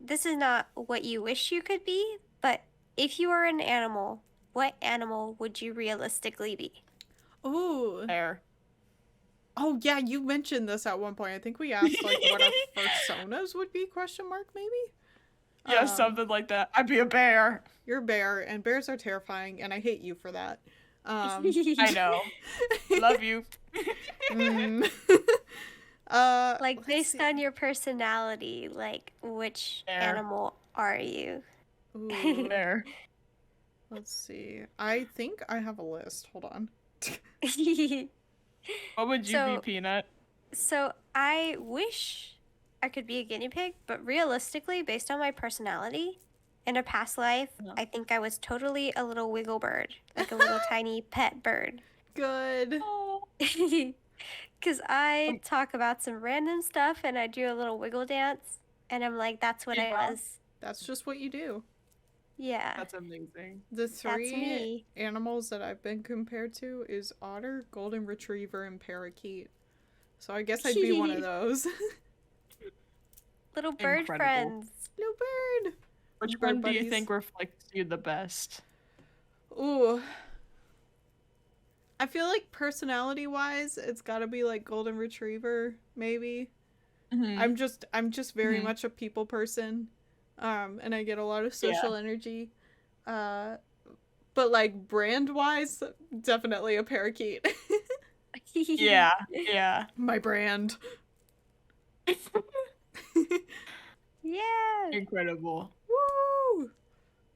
this is not what you wish you could be, but if you were an animal, what animal would you realistically be? Ooh. There. Oh yeah, you mentioned this at one point. I think we asked like what our personas would be? Question mark maybe. Yeah, something like that. I'd be a bear. You're a bear, and bears are terrifying, and I hate you for that. I know. Love you. mm. Like let's based see. on your personality, like which Bear. animal are you? Ooh, Bear. let's see. I think I have a list. Hold on. What would you So- be, Peanut? So I wish I could be a guinea pig, but realistically, based on my personality, in a past life, Yeah. I think I was totally a little wiggle bird, like a little tiny pet bird. Good. Oh. Because I talk about some random stuff and I do a little wiggle dance, and I'm like, that's what Yeah. I was. That's just what you do. Yeah, That's amazing. The that's three me. animals that I've been compared to is otter, golden retriever, and parakeet. So I guess I'd be one of those. Little bird Incredible. friends. Little bird. Which Bird one do you buddies. think reflects you the best? Ooh. I feel like personality-wise, it's gotta be like golden retriever, maybe. Mhm. I'm just very Mhm. much a people person. And I get a lot of social energy. But like brand-wise, definitely a parakeet. Yeah, yeah. My brand. Yeah. Incredible. Woo!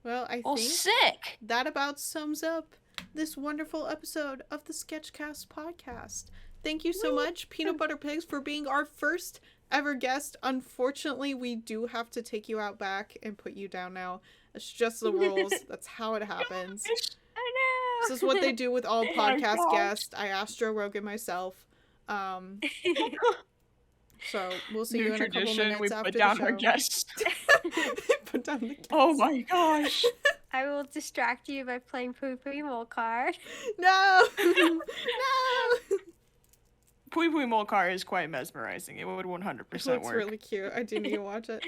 Well, I Oh, think sick! that about sums up this wonderful episode of the Sketchcast Podcast. Thank you so much, Peanut Butter Pigs, for being our first ever guest. Unfortunately, we do have to take you out back and put you down now. It's just the rules. That's how it happens. I know. This is what they do with all Oh my podcast gosh. guests. I asked Joe Rogan myself. So we'll see New you in a couple tradition, minutes we after put the down show. our guests. Put down the guests. Oh my gosh. I will distract you by playing Poo Poo Mole Card. No! No! Pui Pui Molcar is quite mesmerizing. It would 100% It looks work. really cute. I do need to watch it.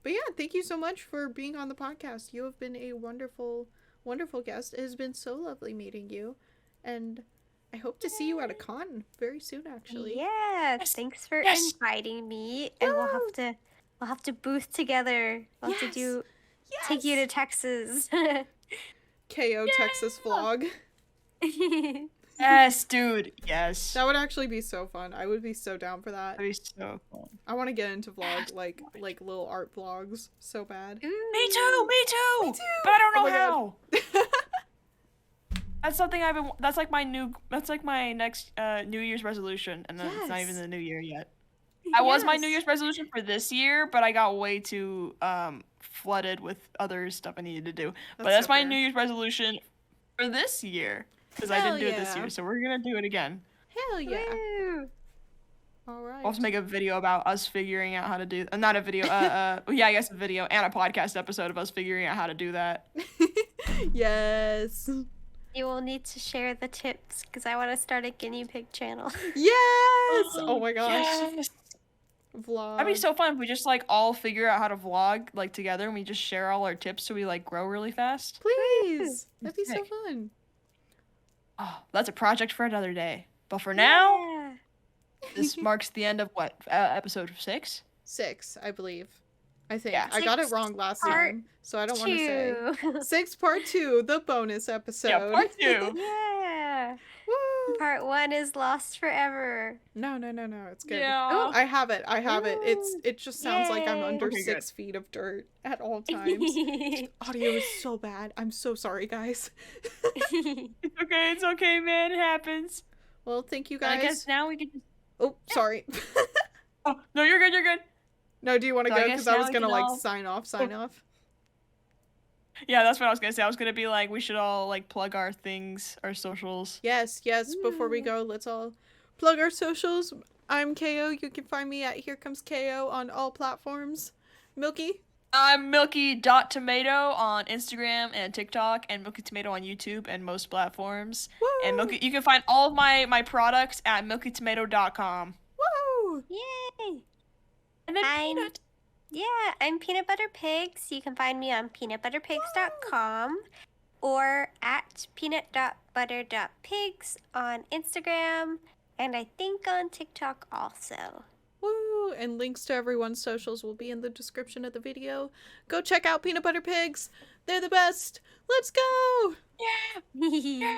But yeah, thank you so much for being on the podcast. You have been a wonderful, wonderful guest. It has been so lovely meeting you. And I hope to see you at a con very soon, actually. Yeah, Yes. thanks for Yes. inviting me. And we'll have to booth together. We'll have to take you to Texas. K.O. Texas vlog. Yes, dude. Yes. That would actually be so fun. I would be so down for that. That'd be so fun. I want to get into vlog, like little art vlogs so bad. Me too. Me too. But I don't know how. That's something that's like my next New Year's resolution, and then it's not even Yes. the new year yet. That was my New Year's resolution for this year, but I got way too flooded with other stuff I needed to do. But that's so my fair. New Year's resolution for this year, because I Hell didn't do it this yeah. year, so we're gonna do it again. Hell yeah. Woo. All right. I'll also make a video about us figuring out how to do not a video, yeah, I guess a video and a podcast episode of us figuring out how to do that. Yes. You will need to share the tips because I want to start a guinea pig channel. Yes. Oh my gosh. Yes. Vlog. That'd be so fun if we just like all figure out how to vlog like together and we just share all our tips so we like grow really fast. Please. That'd be so Sick. fun. Oh, that's a project for another day. But for now, Yeah. this marks the end of what episode 6. 6, I believe. I think. Yeah. I got it 6 wrong last part time, so I don't want to say. 2. 6 part 2, the bonus episode. Yeah, part 2. Yeah. Woo! Part 1 is lost forever. No, it's good. Yeah. I have it. It just sounds like I'm Yay. under Okay, 6 feet of dirt at all times. Audio is so bad. I'm so sorry, guys. It's okay, man. It happens. Well, thank you I guys. guess now we can just... Oh, sorry. Oh, no, you're good. No, do you want to So I go? guess Because I now was we gonna can like all- sign off. Yeah, that's what I was gonna say. I was gonna be like, we should all like plug our things, our socials. Yes. Before we go, let's all plug our socials. I'm KO. You can find me at Here Comes KO on all platforms. Milky. I'm Milky.Tomato on Instagram and TikTok, and Milky Tomato on YouTube and most platforms. Woo! And Milky, you can find all of my products at milkytomato.com. Woo! Yay. And then I'm- Peanut. Yeah, I'm PeanutButterPigs. You can find me on peanutbutterpigs.com or at peanut.butter.pigs on Instagram and I think on TikTok also. Woo! And links to everyone's socials will be in the description of the video. Go check out Peanut Butter Pigs. They're the best. Let's go! Yeah.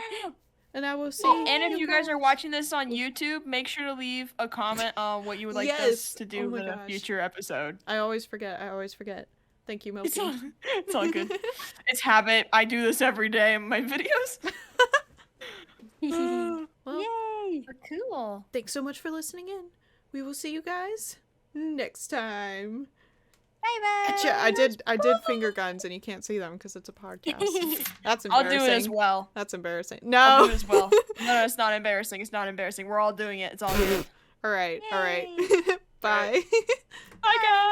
And I will see. Oh, and if you guys are watching this on YouTube, make sure to leave a comment on what you would like us Yes. to do Oh my in a gosh. future episode. I always forget. Thank you, Milky. It's all good. It's habit. I do this every day in my videos. Well, Yay! Cool. thanks so much for listening in. We will see you guys next time. Bye-bye! Achia, I did finger guns, and you can't see them because it's a podcast. That's I'll embarrassing. do it as well. That's embarrassing. I'll do No. it as well. No, it's not embarrassing. It's not embarrassing. We're all doing it. It's all good. All right. Yay. Bye. Bye, guys.